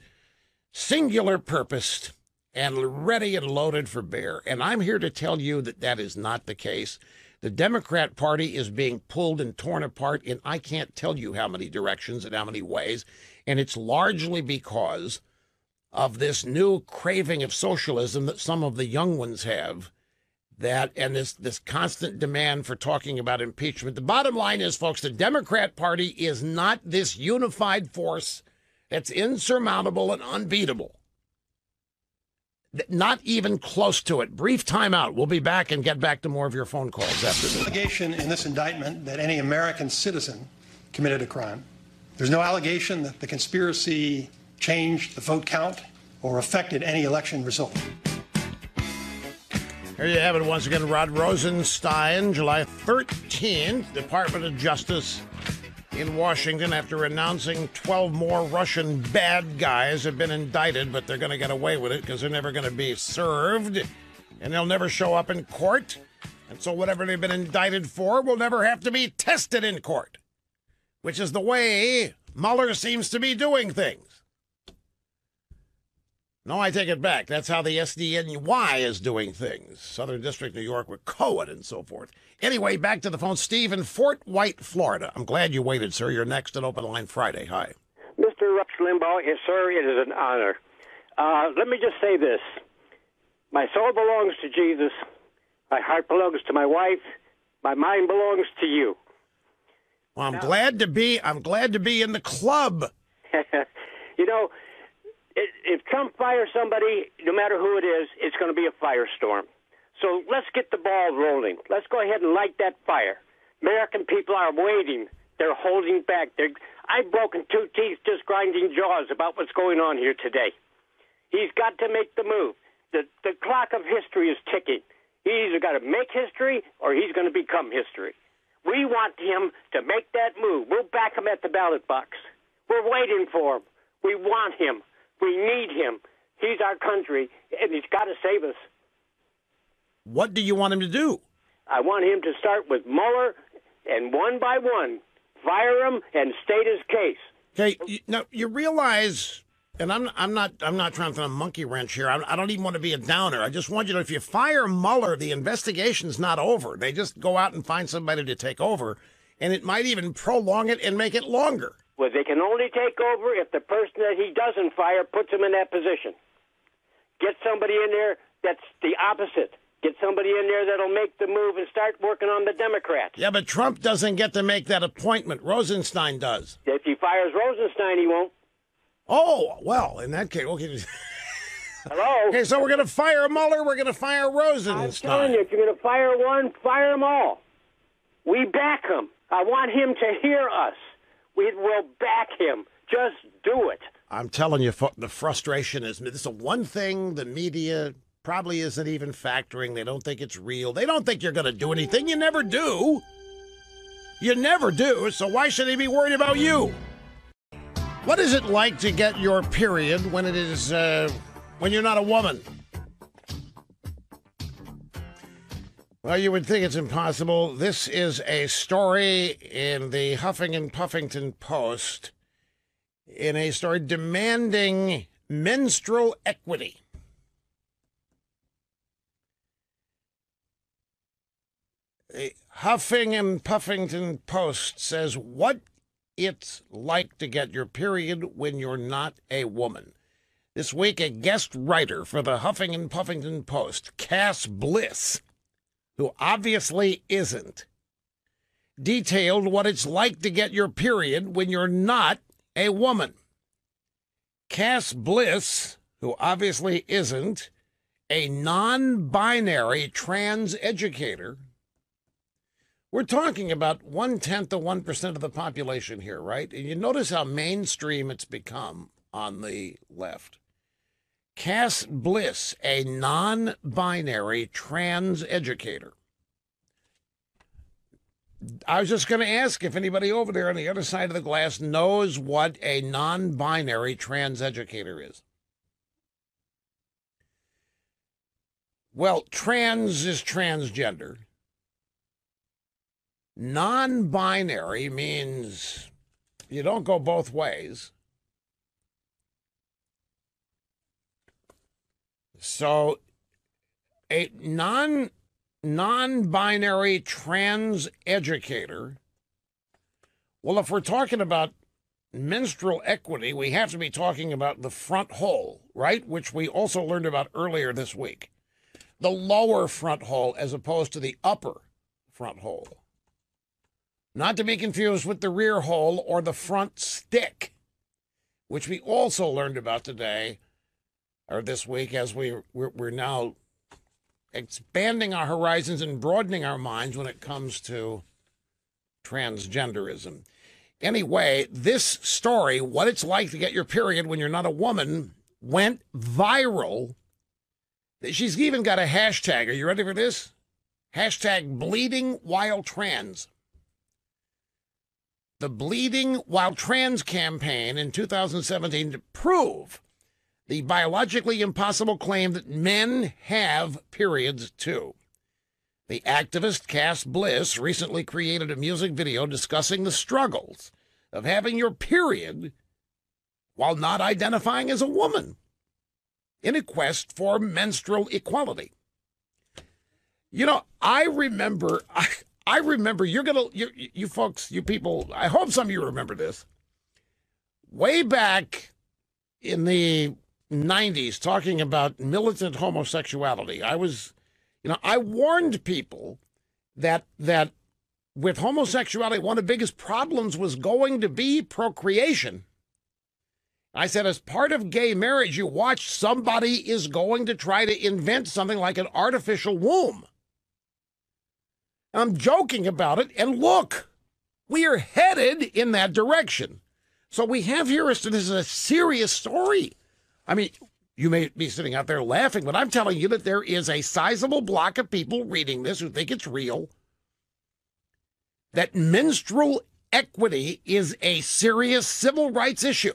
singular purposed, and ready and loaded for bear. And I'm here to tell you that that is not the case. The Democrat Party is being pulled and torn apart in I can't tell you how many directions and how many ways. And it's largely because of this new craving of socialism that some of the young ones have, that and this constant demand for talking about impeachment. The bottom line is, folks, the Democrat Party is not this unified force that's insurmountable and unbeatable. Not even close to it. Brief timeout. We'll be back and get back to more of your phone calls after this. Allegation in this indictment that any American citizen committed a crime. There's no allegation that the conspiracy changed the vote count or affected any election result. Here you have it once again. Rod Rosenstein, July 13th, Department of Justice in Washington, after announcing 12 more Russian bad guys have been indicted, but they're going to get away with it because they're never going to be served, and they'll never show up in court. And so whatever they've been indicted for will never have to be tested in court, which is the way Mueller seems to be doing things. No, I take it back. That's how the SDNY is doing things. Southern District, New York, with Cohen and so forth. Anyway, back to the phone. Steve in Fort White, Florida. I'm glad you waited, sir. You're next at Open Line Friday. Hi. Mr. Rush Limbaugh, yes, sir, it is an honor. Let me just say this. My soul belongs to Jesus. My heart belongs to my wife. My mind belongs to you. Well, I'm glad to be in the club. You know, if Trump fires somebody, no matter who it is, it's going to be a firestorm. So let's get the ball rolling. Let's go ahead and light that fire. American people are waiting. They're holding back. I've broken 2 teeth just grinding jaws about what's going on here today. He's got to make the move. The clock of history is ticking. He's either got to make history or he's going to become history. We want him to make that move. We'll back him at the ballot box. We're waiting for him. We want him. We need him. He's our country, and he's got to save us. What do you want him to do? I want him to start with Mueller, and one by one, fire him and state his case. Okay, now you realize, and I'm not trying to throw a monkey wrench here. I don't even want to be a downer. I just want you to know, if you fire Mueller, the investigation's not over. They just go out and find somebody to take over. And it might even prolong it and make it longer. Well, they can only take over if the person that he doesn't fire puts him in that position. Get somebody in there that's the opposite. Get somebody in there that'll make the move and start working on the Democrats. Yeah, but Trump doesn't get to make that appointment. Rosenstein does. If he fires Rosenstein, he won't. Oh, well, in that case, okay. Hello? Okay, so we're going to fire Mueller, we're going to fire Rosenstein. I'm telling you, if you're going to fire one, fire them all. We back him. I want him to hear us. We will back him. Just do it. I'm telling you, the frustration is this is one thing the media probably isn't even factoring. They don't think it's real. They don't think you're going to do anything. You never do. You never do, so why should they be worried about you? What is it like to get your period when it is, when you're not a woman? Well, you would think it's impossible. This is a story in the Huffington Puffington Post, in a story demanding menstrual equity. The Huffington Puffington Post says what it's like to get your period when you're not a woman. This week, a guest writer for the Huffington Puffington Post, Cass Bliss, who obviously isn't, detailed what it's like to get your period when you're not a woman. Cass Bliss, who obviously isn't, a non-binary trans educator. We're talking about 1/10 of 1% of the population here, right? And you notice how mainstream it's become on the left. Cass Bliss, a non-binary trans educator. I was just going to ask if anybody over there on the other side of the glass knows what a non-binary trans educator is. Well, trans is transgender. Non-binary means you don't go both ways. So a non-binary trans educator, well, if we're talking about menstrual equity, we have to be talking about the front hole, right? Which we also learned about earlier this week. The lower front hole as opposed to the upper front hole. Not to be confused with the rear hole or the front stick, which we also learned about today or this week as we're now expanding our horizons and broadening our minds when it comes to transgenderism. Anyway, this story, what it's like to get your period when you're not a woman, went viral. She's even got a hashtag. Are you ready for this? Hashtag bleeding while trans. The Bleeding While Trans campaign in 2017 to prove the biologically impossible claim that men have periods too. The activist Cass Bliss recently created a music video discussing the struggles of having your period while not identifying as a woman in a quest for menstrual equality. You know, I remember, you folks, you people, I hope some of you remember this. Way back in the 90s, talking about militant homosexuality, I warned people that with homosexuality, one of the biggest problems was going to be procreation. I said, as part of gay marriage, you watch somebody is going to try to invent something like an artificial womb. I'm joking about it, and look, we are headed in that direction. So we have here, this is a serious story. I mean, you may be sitting out there laughing, but I'm telling you that there is a sizable block of people reading this who think it's real, that menstrual equity is a serious civil rights issue.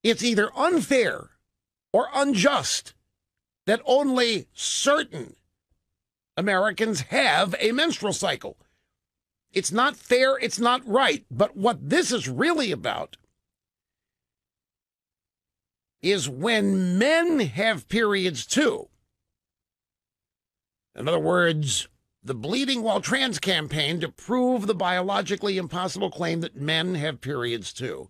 It's either unfair or unjust that only certain Americans have a menstrual cycle. It's not fair, it's not right. But what this is really about is when men have periods too. In other words, the Bleeding While Trans campaign to prove the biologically impossible claim that men have periods too.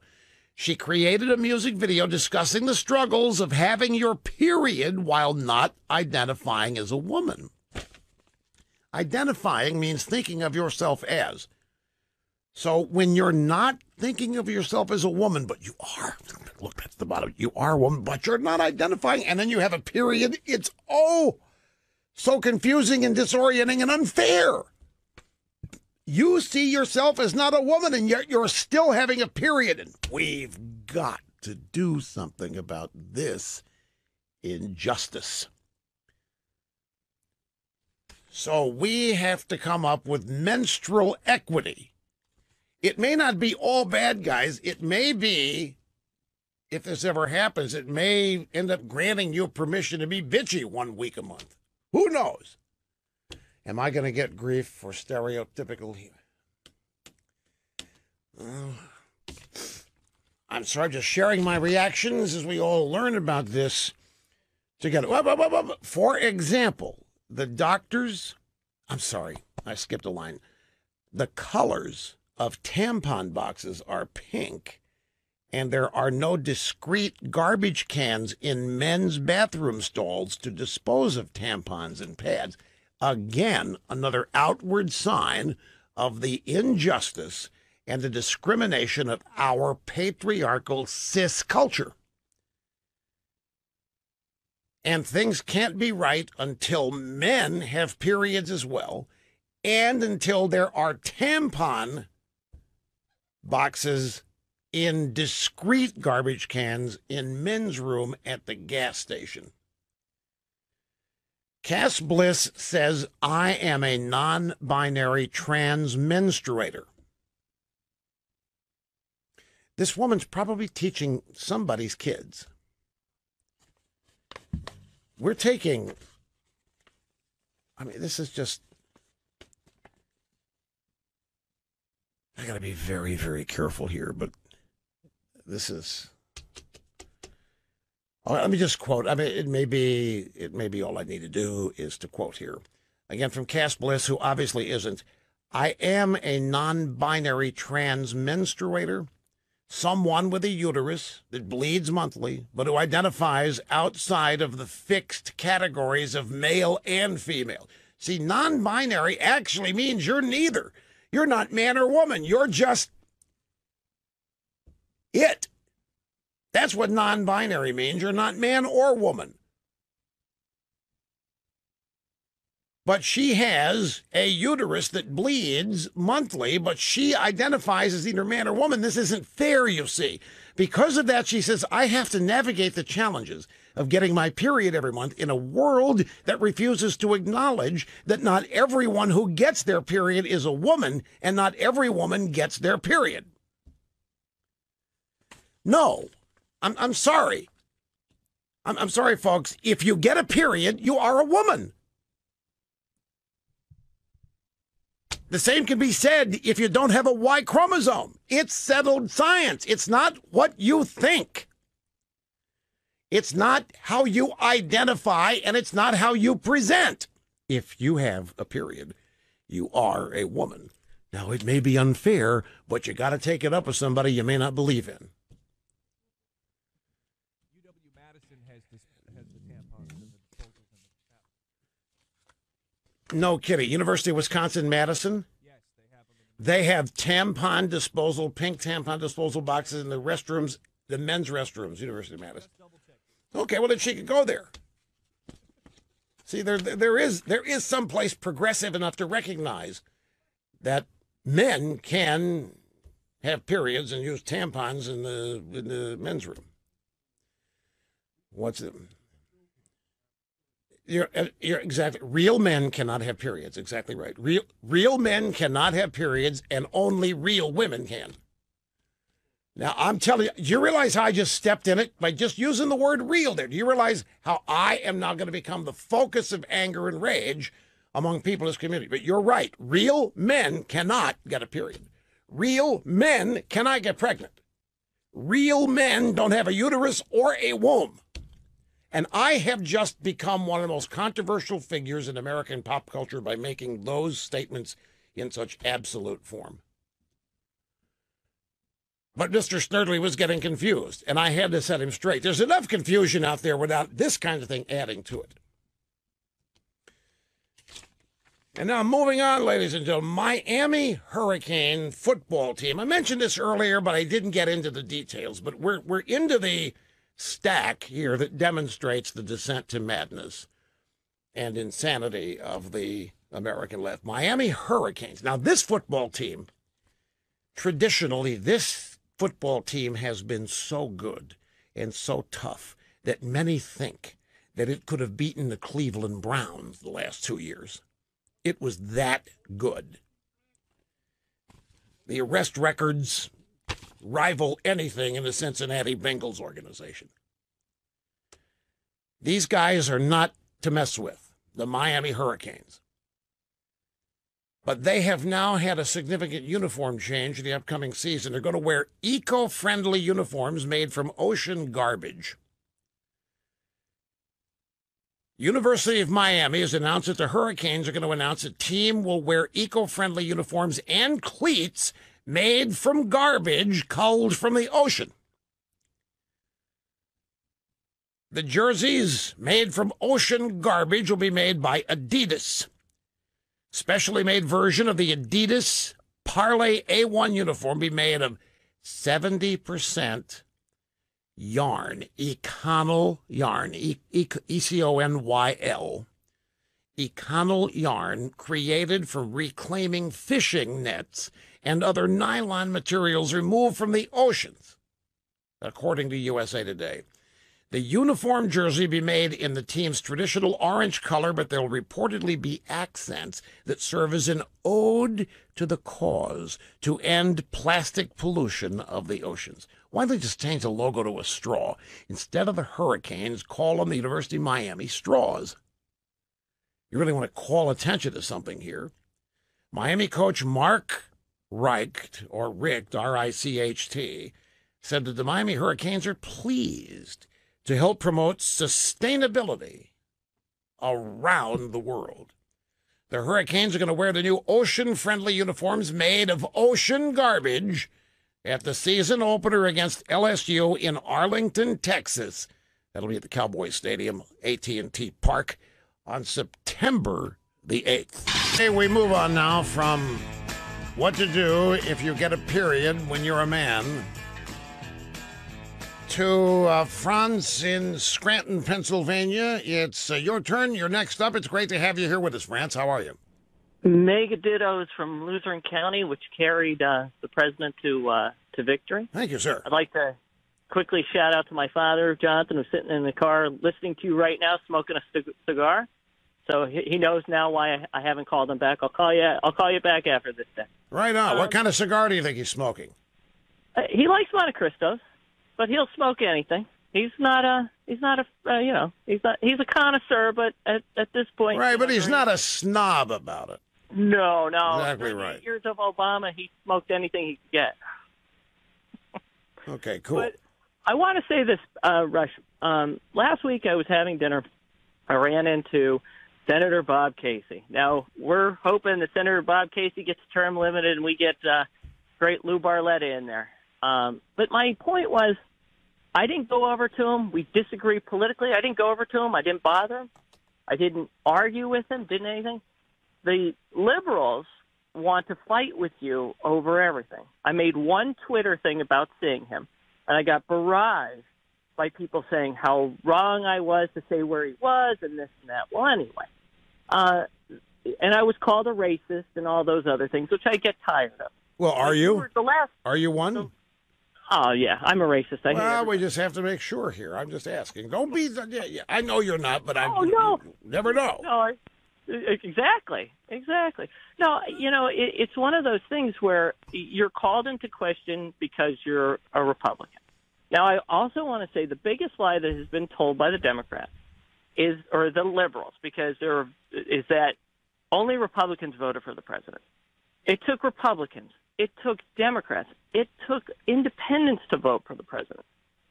She created a music video discussing the struggles of having your period while not identifying as a woman. Identifying means thinking of yourself as. So when you're not thinking of yourself as a woman, but you are, look, that's the bottom, you are a woman, but you're not identifying, and then you have a period, it's so confusing and disorienting and unfair. You see yourself as not a woman, and yet you're still having a period. And we've got to do something about this injustice. So we have to come up with menstrual equity. It may not be all bad, guys. It may be, if this ever happens, it may end up granting you permission to be bitchy 1 week a month. Who knows? Am I going to get grief for stereotypical? I'm sorry, just sharing my reactions as we all learn about this together. For example, the doctors, I'm sorry, I skipped a line. The colors of tampon boxes are pink, and there are no discrete garbage cans in men's bathroom stalls to dispose of tampons and pads. Again, another outward sign of the injustice and the discrimination of our patriarchal cis culture. And things can't be right until men have periods as well, and until there are tampon boxes in discrete garbage cans in men's room at the gas station. Cass Bliss says, I am a non-binary trans menstruator. This woman's probably teaching somebody's kids. We're taking, I mean, this is just, I got to be very, very careful here, but this is, let me just quote. I mean, it may be all I need to do is to quote here. Again, from Cass Bliss, who obviously isn't. I am a non-binary trans menstruator, someone with a uterus that bleeds monthly, but who identifies outside of the fixed categories of male and female. See, non-binary actually means you're neither. You're not man or woman. You're just it. That's what non-binary means. You're not man or woman. But she has a uterus that bleeds monthly, but she identifies as either man or woman. This isn't fair, you see. Because of that, she says, I have to navigate the challenges of getting my period every month in a world that refuses to acknowledge that not everyone who gets their period is a woman, and not every woman gets their period. No. I'm sorry. I'm sorry, folks. If you get a period, you are a woman. The same can be said if you don't have a Y chromosome. It's settled science. It's not what you think. It's not how you identify, and it's not how you present. If you have a period, you are a woman. Now, it may be unfair, but you got to take it up with somebody you may not believe in. No kidding. University of Wisconsin-Madison? Yes, they have tampon disposal, pink tampon disposal boxes in the restrooms, the men's restrooms, University of Madison. Okay, well, then she could go there. See, there is some place progressive enough to recognize that men can have periods and use tampons in the men's room. What's it? You're exactly. Real men cannot have periods. Exactly right. Real men cannot have periods, and only real women can. Now, I'm telling you, do you realize how I just stepped in it by just using the word real there? Do you realize how I am now going to become the focus of anger and rage among people in this community? But you're right. Real men cannot get a period. Real men cannot get pregnant. Real men don't have a uterus or a womb. And I have just become one of the most controversial figures in American pop culture by making those statements in such absolute form. But Mr. Snerdley was getting confused, and I had to set him straight. There's enough confusion out there without this kind of thing adding to it. And now moving on, ladies and gentlemen, Miami Hurricane football team. I mentioned this earlier, but I didn't get into the details. But we're into the stack here that demonstrates the descent to madness and insanity of the American left. Miami Hurricanes. Now, this football team, traditionally, this football team has been so good and so tough that many think that it could have beaten the Cleveland Browns the last 2 years. It was that good. The arrest records rival anything in the Cincinnati Bengals organization. These guys are not to mess with, the Miami Hurricanes. But they have now had a significant uniform change in the upcoming season. They're going to wear eco-friendly uniforms made from ocean garbage. University of Miami has announced that the Hurricanes are going to announce a team will wear eco-friendly uniforms and cleats made from garbage culled from the ocean. The jerseys made from ocean garbage will be made by Adidas. Specially made version of the Adidas Parlay A1 uniform will be made of 70% yarn, Econyl yarn, E-C-O-N-Y-L. Econyl yarn created from reclaiming fishing nets and other nylon materials removed from the oceans, according to USA Today. The uniform jersey will be made in the team's traditional orange color, but there will reportedly be accents that serve as an ode to the cause to end plastic pollution of the oceans. Why don't they just change the logo to a straw? Instead of the Hurricanes, call them the University of Miami Straws. You really want to call attention to something here. Miami coach Mark Richt, or Richt, R-I-C-H-T, said that the Miami Hurricanes are pleased to help promote sustainability around the world. The Hurricanes are going to wear the new ocean-friendly uniforms made of ocean garbage at the season opener against LSU in Arlington, Texas. That'll be at the Cowboys Stadium, AT&T Park, on September the 8th. Hey, we move on now from what to do if you get a period when you're a man to Franz in Scranton, Pennsylvania. It's your turn. You're next up. It's great to have you here with us, Franz. How are you? Mega dittos from Luzerne County, which carried the president to victory. Thank you, sir. I'd like to quickly shout out to my father, Jonathan, who's sitting in the car listening to you right now, smoking a cigar. So he knows now why I haven't called him back. I'll call you back after this day. Right on. What kind of cigar do you think he's smoking? He likes Monte Cristos, but he'll smoke anything. He's a connoisseur, but at this point, right. But he's not a snob about it. No. Exactly During right. 8 years of Obama, he smoked anything he could get. Okay, cool. But I want to say this, Rush. Last week I was having dinner. I ran into Senator Bob Casey. Now, we're hoping that Senator Bob Casey gets term limited and we get great Lou Barletta in there. But my point was, I didn't go over to him. We disagree politically. I didn't go over to him. I didn't bother him. I didn't argue with him, didn't anything. The liberals want to fight with you over everything. I made one Twitter thing about seeing him, and I got barraged by people saying how wrong I was to say where he was and this and that. Well, anyway, and I was called a racist and all those other things, which I get tired of. Well, are you? Are you one? Oh, yeah, I'm a racist. Well, we just have to make sure here. I'm just asking. Don't be. I know you're not, but no. You never know. No, exactly. No, it's one of those things where you're called into question because you're a Republican. Now, I also want to say the biggest lie that has been told by the Democrats or the liberals, is that only Republicans voted for the president. It took Republicans. It took Democrats. It took independents to vote for the president.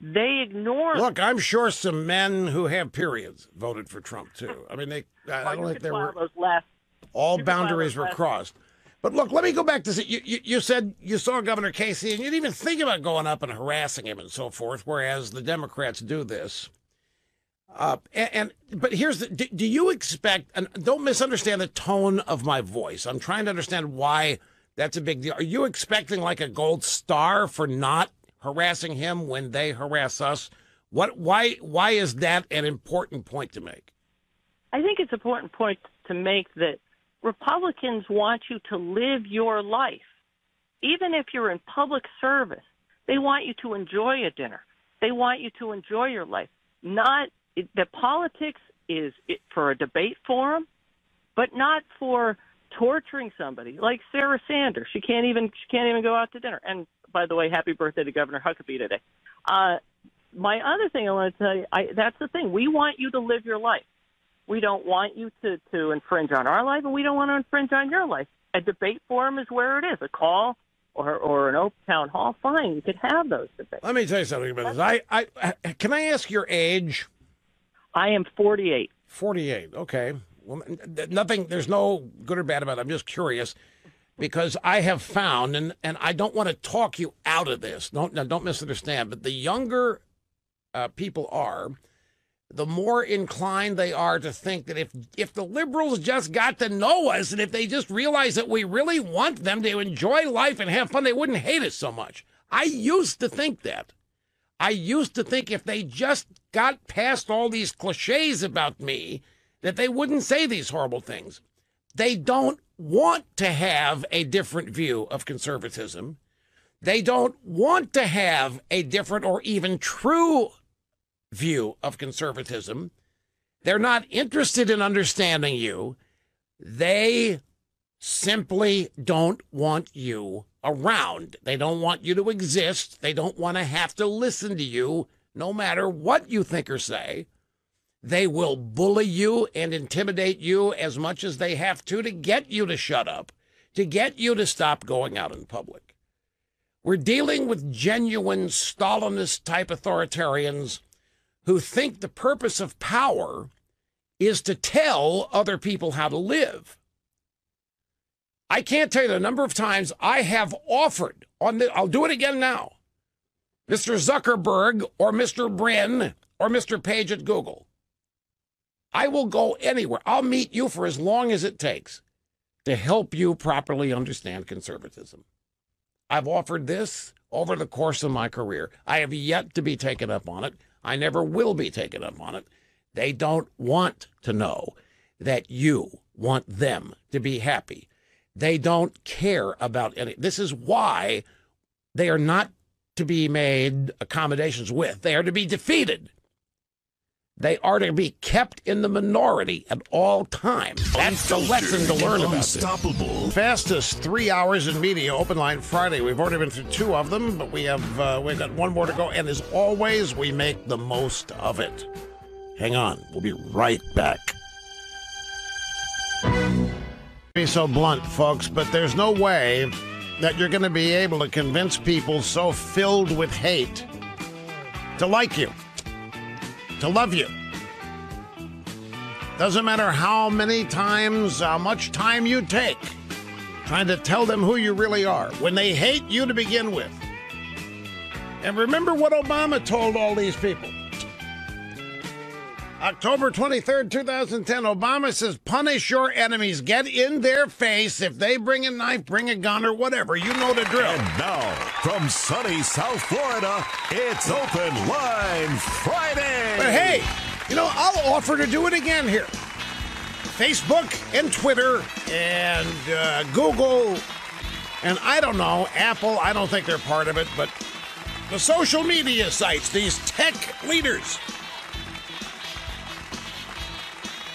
They ignore. Look, I'm sure some men who have periods voted for Trump, too. I mean, I don't think there were... all boundaries were crossed. But look, let me go back to you said you saw Governor Casey and you didn't even think about going up and harassing him and so forth, whereas the Democrats do this. But here's do you expect, and don't misunderstand the tone of my voice. I'm trying to understand why that's a big deal. Are you expecting like a gold star for not harassing him when they harass us? Why is that an important point to make? I think it's an important point to make that Republicans want you to live your life. Even if you're in public service, they want you to enjoy a dinner. They want you to enjoy your life. The politics is for a debate forum, but not for torturing somebody like Sarah Sanders. She can't even go out to dinner. And by the way, happy birthday to Governor Huckabee today. My other thing I want to tell you, that's the thing. We want you to live your life. We don't want you to infringe on our life, and we don't want to infringe on your life. A debate forum is where it is. A call or an open town hall, fine. You could have those debates. Let me tell you something about this. Can I ask your age? I am 48. 48, okay. Well, nothing, there's no good or bad about it. I'm just curious because I have found, and I don't want to talk you out of this. Don't misunderstand, but the younger people are, the more inclined they are to think that if the liberals just got to know us and if they just realize that we really want them to enjoy life and have fun, they wouldn't hate us so much. I used to think that. I used to think if they just got past all these cliches about me, that they wouldn't say these horrible things. They don't want to have a different view of conservatism. They don't want to have a different or even true view of conservatism. They're not interested in understanding you. They simply don't want you around. They don't want you to exist. They don't want to have to listen to you no matter what you think or say. They will bully you and intimidate you as much as they have to get you to shut up, to get you to stop going out in public. We're dealing with genuine Stalinist-type authoritarians who think the purpose of power is to tell other people how to live. I can't tell you the number of times I have offered, I'll do it again now, Mr. Zuckerberg or Mr. Brin or Mr. Page at Google. I will go anywhere. I'll meet you for as long as it takes to help you properly understand conservatism. I've offered this over the course of my career. I have yet to be taken up on it. I never will be taken up on it. They don't want to know that you want them to be happy. They don't care about any. This is why they are not to be made accommodations with. They are to be defeated. They are to be kept in the minority at all times. That's the lesson to learn about Unstoppable. this. Fastest 3 hours in media, Open Line Friday. We've already been through 2 of them, but we've got 1 more to go. And as always, we make the most of it. Hang on. We'll be right back. Be so blunt, folks, but there's no way that you're going to be able to convince people so filled with hate to like you, to love you. Doesn't matter how many times, how much time you take trying to tell them who you really are when they hate you to begin with. And remember what Obama told all these people. October 23rd, 2010, Obama says, punish your enemies. Get in their face. If they bring a knife, bring a gun, or whatever. You know the drill. And now, from sunny South Florida, it's Open Line Friday. But hey, I'll offer to do it again here. Facebook and Twitter and Google and I don't know, Apple, I don't think they're part of it, but the social media sites, these tech leaders.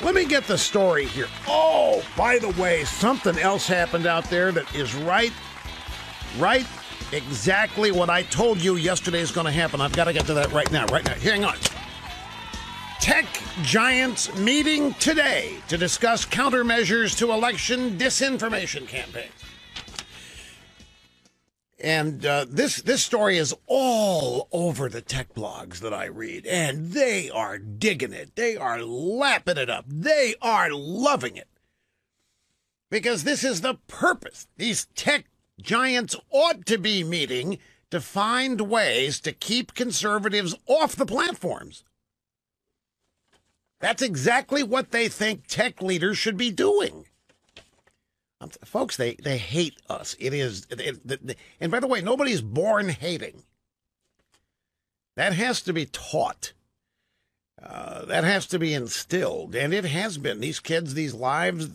Let me get the story here. Oh, by the way, something else happened out there that is right exactly what I told you yesterday is going to happen. I've got to get to that right now. Hang on. Tech giants meeting today to discuss countermeasures to election disinformation campaigns. And this story is all over the tech blogs that I read, and they are digging it. They are lapping it up. They are loving it. Because this is the purpose. These tech giants ought to be meeting to find ways to keep conservatives off the platforms. That's exactly what they think tech leaders should be doing. Folks, they hate us. And by the way, nobody's born hating. That has to be taught. That has to be instilled. And it has been. These kids, these lives,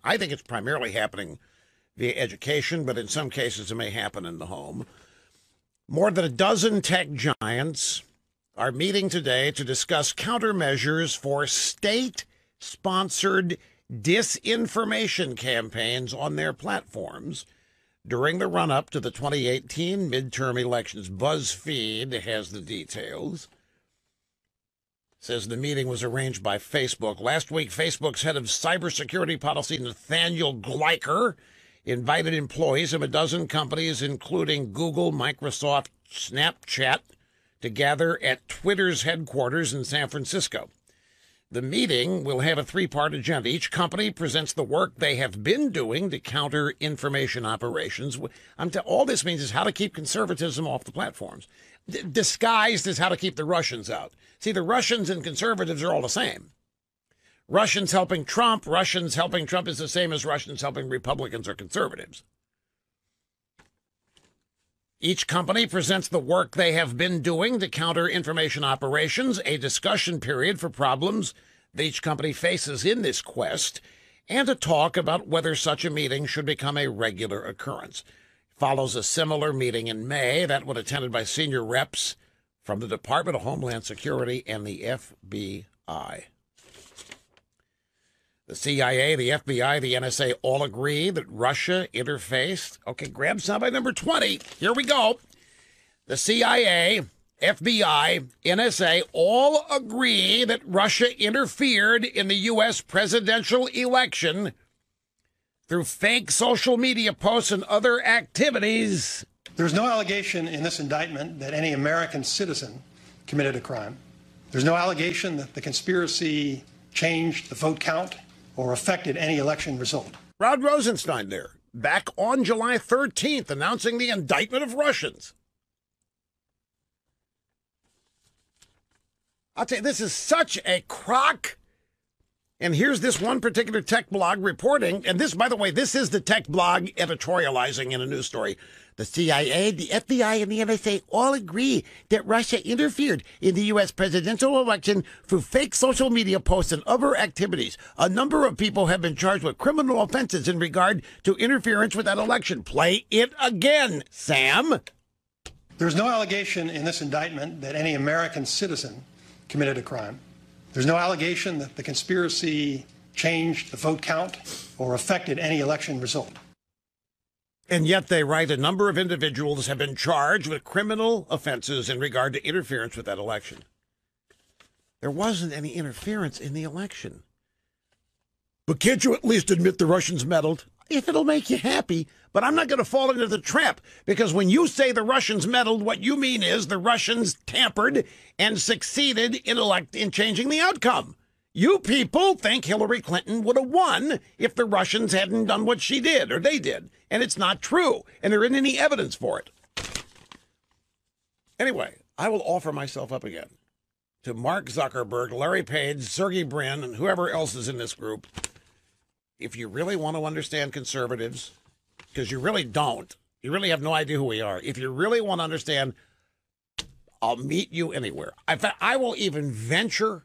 I think it's primarily happening via education, but in some cases it may happen in the home. More than a dozen tech giants are meeting today to discuss countermeasures for state-sponsored disinformation campaigns on their platforms during the run-up to the 2018 midterm elections. BuzzFeed has the details. Says the meeting was arranged by Facebook. Last week, Facebook's head of cybersecurity policy, Nathaniel Gleicher, invited employees of a dozen companies, including Google, Microsoft, Snapchat, to gather at Twitter's headquarters in San Francisco. The meeting will have a three-part agenda. Each company presents the work they have been doing to counter information operations. All this means is how to keep conservatism off the platforms. Disguised as how to keep the Russians out. See, the Russians and conservatives are all the same. Russians helping Trump is the same as Russians helping Republicans or conservatives. Each company presents the work they have been doing to counter information operations, a discussion period for problems that each company faces in this quest, and a talk about whether such a meeting should become a regular occurrence. Follows a similar meeting in May, that one attended by senior reps from the Department of Homeland Security and the FBI. The CIA, the FBI, the NSA all agree that Russia interfaced. Okay, grab somebody number 20. Here we go. The CIA, FBI, NSA all agree that Russia interfered in the U.S. presidential election through fake social media posts and other activities. There's no allegation in this indictment that any American citizen committed a crime. There's no allegation that the conspiracy changed the vote count or affected any election result. Rod Rosenstein there, back on July 13th, announcing the indictment of Russians. I'll tell you, this is such a crock. And here's this one particular tech blog reporting, and this, by the way, this is the tech blog editorializing in a news story. The CIA, the FBI, and the NSA all agree that Russia interfered in the U.S. presidential election through fake social media posts and other activities. A number of people have been charged with criminal offenses in regard to interference with that election. Play it again, Sam. There's no allegation in this indictment that any American citizen committed a crime. There's no allegation that the conspiracy changed the vote count or affected any election result. And yet they write a number of individuals have been charged with criminal offenses in regard to interference with that election. There wasn't any interference in the election. But can't you at least admit the Russians meddled? If it'll make you happy, but I'm not going to fall into the trap, because when you say the Russians meddled, what you mean is the Russians tampered and succeeded in changing the outcome. You people think Hillary Clinton would have won if the Russians hadn't done what she did, or they did. And it's not true, and there isn't any evidence for it. Anyway, I will offer myself up again to Mark Zuckerberg, Larry Page, Sergey Brin, and whoever else is in this group. If you really want to understand conservatives, because you really don't, you really have no idea who we are. If you really want to understand, I'll meet you anywhere. In fact, I will even venture,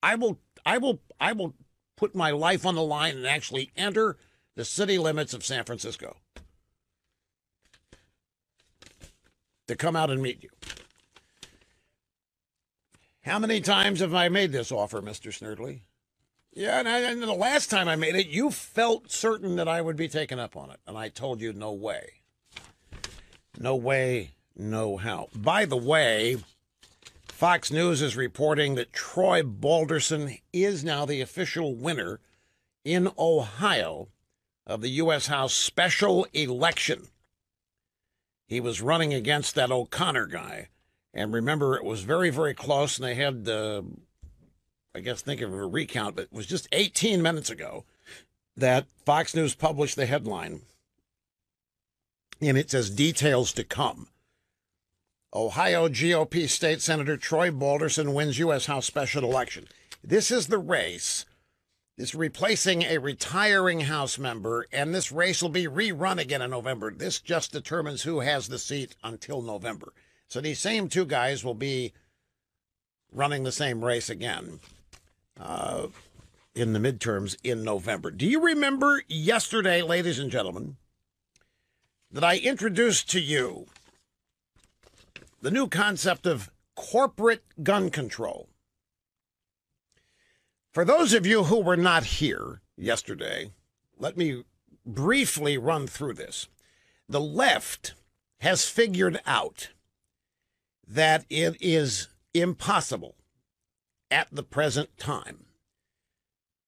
I will put my life on the line and actually enter the city limits of San Francisco to come out and meet you. How many times have I made this offer, Mr. Snerdley? Yeah, and the last time I made it, you felt certain that I would be taken up on it. And I told you, no way. No way, no how. By the way, Fox News is reporting that Troy Balderson is now the official winner in Ohio of the U.S. House special election. He was running against that O'Connor guy. And remember, it was very, very close, and they had, I guess, think of a recount, but it was just 18 minutes ago that Fox News published the headline, and it says, details to come. Ohio GOP State Senator Troy Balderson wins U.S. House special election. This is the race. It's replacing a retiring House member, and this race will be rerun again in November. This just determines who has the seat until November. So these same two guys will be running the same race again in the midterms in November. Do you remember yesterday, ladies and gentlemen, that I introduced to you the new concept of corporate gun control? For those of you who were not here yesterday, let me briefly run through this. The left has figured out that it is impossible at the present time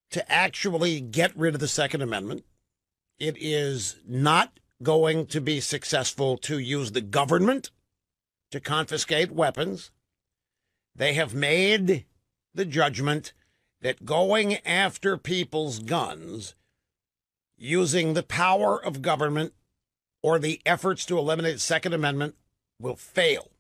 to actually get rid of the Second Amendment. It is not going to be successful to use the government to confiscate weapons. They have made the judgment that going after people's guns using the power of government or the efforts to eliminate the Second Amendment will fail.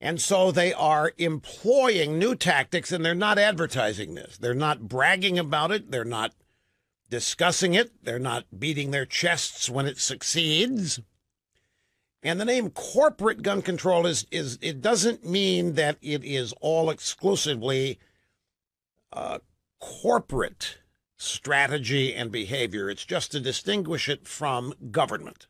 And so they are employing new tactics, and they're not advertising this. They're not bragging about it. They're not discussing it. They're not beating their chests when it succeeds. And the name corporate gun control is it doesn't mean that it is all exclusively corporate strategy and behavior. It's just to distinguish it from government.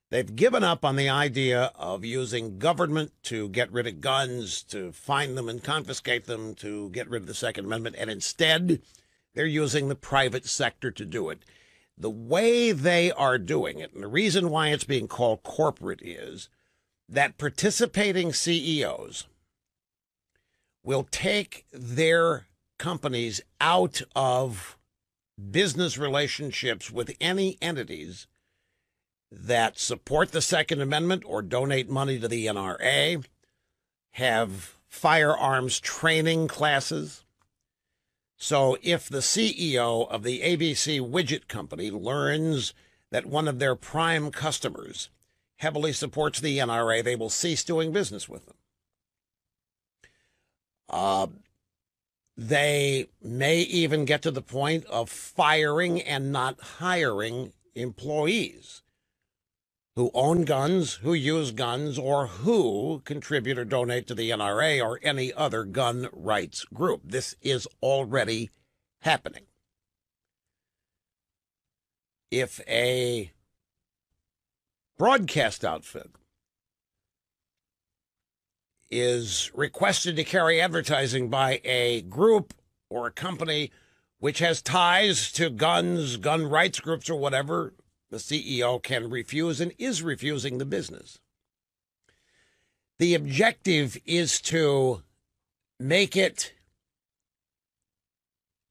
They've given up on the idea of using government to get rid of guns, to find them and confiscate them, to get rid of the Second Amendment, and instead they're using the private sector to do it. The way they are doing it, and the reason why it's being called corporate, is that participating CEOs will take their companies out of business relationships with any entities that support the Second Amendment or donate money to the NRA, have firearms training classes. So if the CEO of the ABC Widget Company learns that one of their prime customers heavily supports the NRA, they will cease doing business with them. They may even get to the point of firing and not hiring employees who own guns, who use guns, or who contribute or donate to the NRA or any other gun rights group. This is already happening. If a broadcast outfit is requested to carry advertising by a group or a company which has ties to guns, gun rights groups, or whatever, the CEO can refuse and is refusing the business. The objective is to make it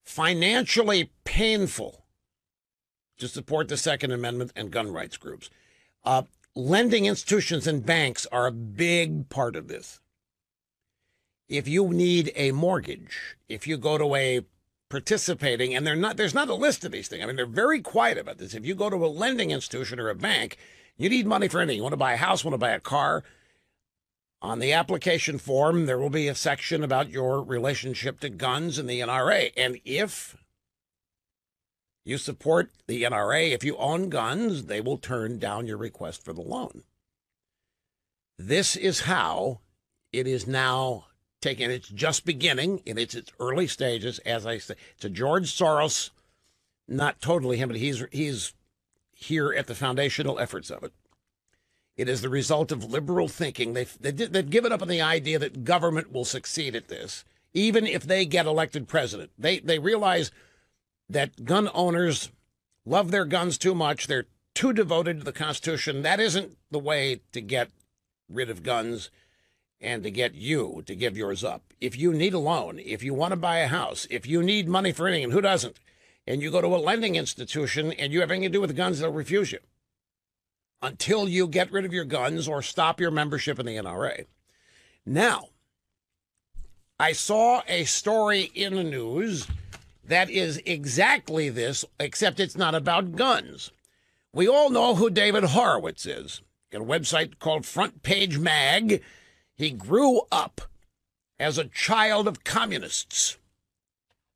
financially painful to support the Second Amendment and gun rights groups. Lending institutions and banks are a big part of this. If you need a mortgage, if you go to a participating, and there's not a list of these things. I mean, they're very quiet about this. If you go to a lending institution or a bank, you need money for anything. You want to buy a house, want to buy a car. On the application form, there will be a section about your relationship to guns and the NRA. And if you support the NRA, if you own guns, they will turn down your request for the loan. This is how it is now taken. It's just beginning, and it's its early stages, as I say. It's a George Soros, not totally him, but he's here at the foundational efforts of it. It is the result of liberal thinking. They've given up on the idea that government will succeed at this, even if they get elected president. They realize that gun owners love their guns too much. They're too devoted to the Constitution. That isn't the way to get rid of guns and to get you to give yours up. If you need a loan, if you want to buy a house, if you need money for anything, and who doesn't, and you go to a lending institution and you have anything to do with guns, they'll refuse you. until you get rid of your guns or stop your membership in the NRA. Now, I saw a story in the news that is exactly this, except it's not about guns. We all know who David Horowitz is. Got a website called Front Page Mag. He grew up as a child of communists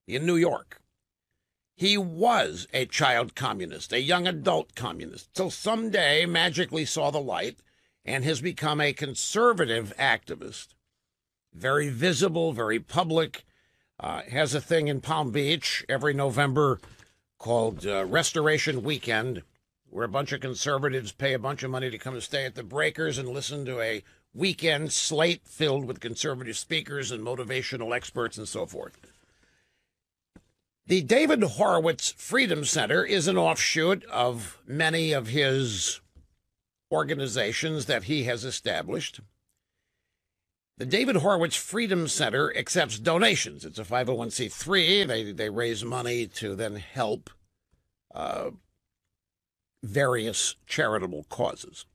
in New York. He was a child communist, a young adult communist, till someday magically saw the light and has become a conservative activist. Very visible, very public, has a thing in Palm Beach every November called Restoration Weekend, where a bunch of conservatives pay a bunch of money to come and stay at the Breakers and listen to a weekend slate filled with conservative speakers and motivational experts and so forth. The David Horowitz Freedom Center is an offshoot of many of his organizations that he has established. The David Horowitz Freedom Center accepts donations. It's a 501c3. They raise money to then help various charitable causes.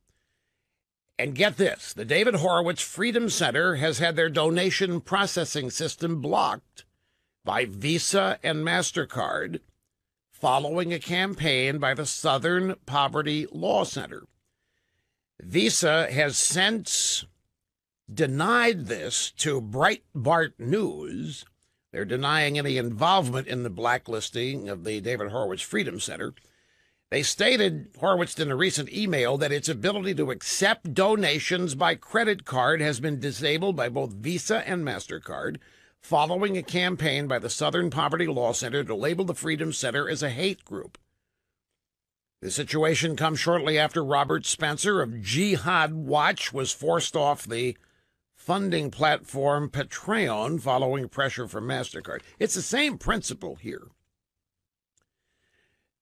And get this, the David Horowitz Freedom Center has had their donation processing system blocked by Visa and MasterCard following a campaign by the Southern Poverty Law Center. Visa has since denied this to Breitbart News. They're denying any involvement in the blacklisting of the David Horowitz Freedom Center. They stated, Horowitz in a recent email, that its ability to accept donations by credit card has been disabled by both Visa and MasterCard following a campaign by the Southern Poverty Law Center to label the Freedom Center as a hate group. The situation comes shortly after Robert Spencer of Jihad Watch was forced off the funding platform Patreon following pressure from MasterCard. It's the same principle here.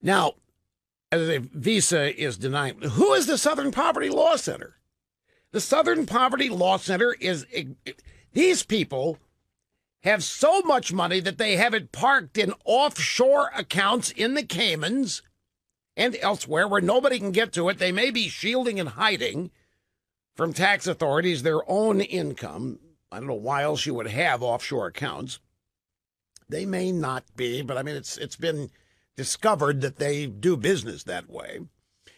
Now, as Visa is denying, who is the Southern Poverty Law Center? The Southern Poverty Law Center is, these people have so much money that they have it parked in offshore accounts in the Caymans and elsewhere where nobody can get to it. They may be shielding and hiding from tax authorities their own income. I don't know why else you would have offshore accounts. They may not be, but I mean, it's been discovered that they do business that way.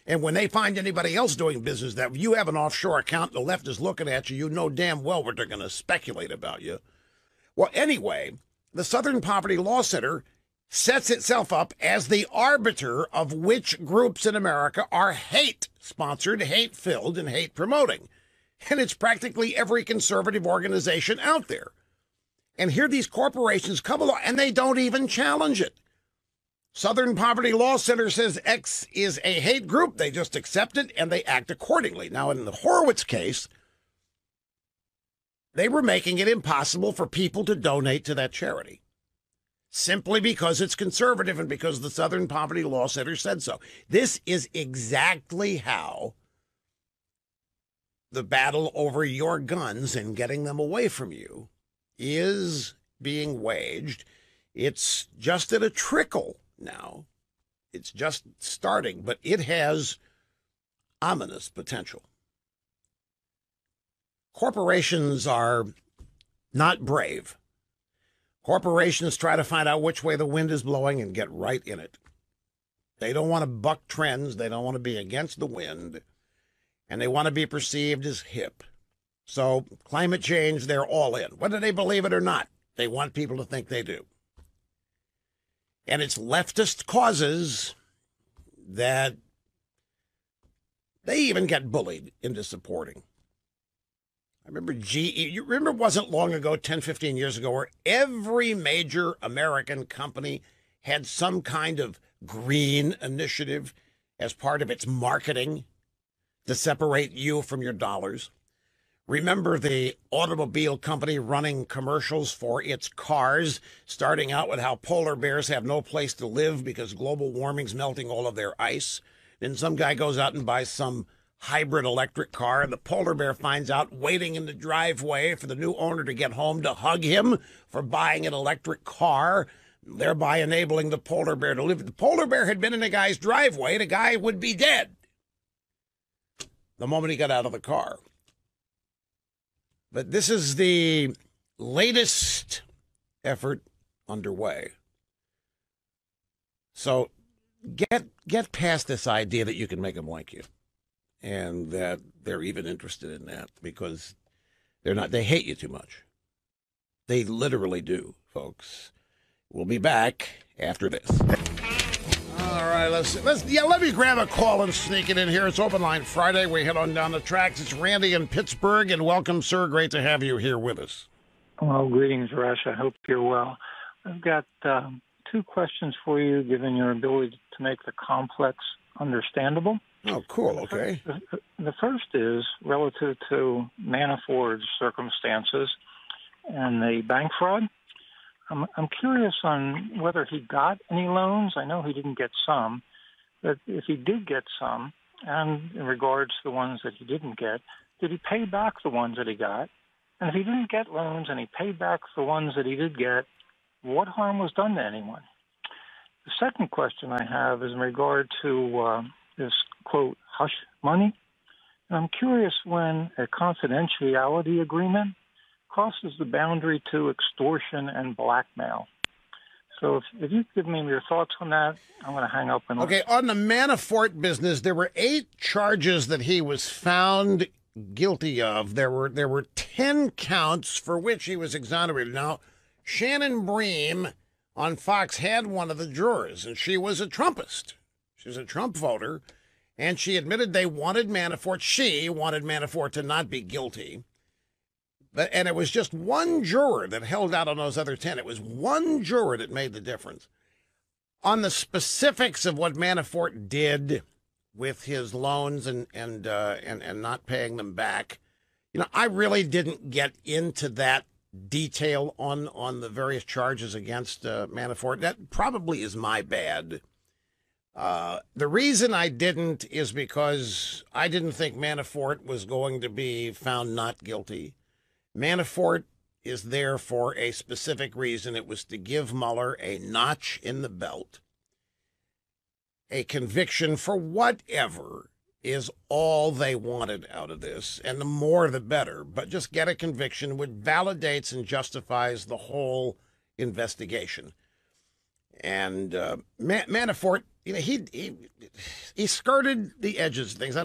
And when they find anybody else doing business that way, you have an offshore account, the left is looking at you, you know damn well what they're going to speculate about you. Well, anyway, the Southern Poverty Law Center sets itself up as the arbiter of which groups in America are hate-sponsored, hate-filled, and hate-promoting. And it's practically every conservative organization out there. And here these corporations come along, and they don't even challenge it. Southern Poverty Law Center says X is a hate group. They just accept it, and they act accordingly. Now, in the Horowitz case, they were making it impossible for people to donate to that charity, simply because it's conservative and because the Southern Poverty Law Center said so. This is exactly how the battle over your guns and getting them away from you is being waged. It's just at a trickle now. It's just starting, but it has ominous potential. Corporations are not brave. Corporations try to find out which way the wind is blowing and get right in it. They don't want to buck trends. They don't want to be against the wind. And they want to be perceived as hip. So climate change, they're all in. Whether they believe it or not, they want people to think they do. And it's leftist causes that they even get bullied into supporting. I remember you remember it wasn't long ago, 10, 15 years ago, where every major American company had some kind of green initiative as part of its marketing to separate you from your dollars. Remember the automobile company running commercials for its cars, starting out with how polar bears have no place to live because global warming's melting all of their ice. Then some guy goes out and buys some hybrid electric car, and the polar bear finds out waiting in the driveway for the new owner to get home to hug him for buying an electric car, thereby enabling the polar bear to live. If the polar bear had been in a guy's driveway, the guy would be dead. the moment he got out of the car. But this is the latest effort underway. So get past this idea that you can make them like you, and that they're even interested in that, because they're not. They hate you too much. They literally do, folks. We'll be back after this. All right, let me grab a call and sneak it in here. It's Open Line Friday. We head on down the tracks. It's Randy in Pittsburgh, and welcome, sir. Great to have you here with us. Well, greetings, Rush. I hope you're well. I've got two questions for you, given your ability to make the complex understandable. Oh, cool. Okay. The first is relative to Manafort's circumstances and the bank fraud. I'm curious on whether he got any loans. I know he didn't get some, but if he did get some, and in regards to the ones that he didn't get, did he pay back the ones that he got? And if he didn't get loans and he paid back the ones that he did get, what harm was done to anyone? The second question I have is in regard to this, quote, hush money. And I'm curious when a confidentiality agreement crosses the boundary to extortion and blackmail. So if you give me your thoughts on that, I'm going to hang up and okay, on the Manafort business, there were 8 charges that he was found guilty of. There were 10 counts for which he was exonerated. Now, Shannon Bream on Fox had one of the jurors, and she was a Trumpist. She was a Trump voter, and she admitted they wanted Manafort. She wanted Manafort to not be guilty. And it was just one juror that held out on those other 10. It was one juror that made the difference. On the specifics of what Manafort did with his loans and not paying them back, I really didn't get into that detail on the various charges against Manafort. That probably is my bad. The reason I didn't is because I didn't think Manafort was going to be found not guilty. Manafort is there for a specific reason. It was to give Mueller a notch in the belt. A conviction for whatever is all they wanted out of this, and the more the better. But just get a conviction which validates and justifies the whole investigation. And Manafort, he skirted the edges of things.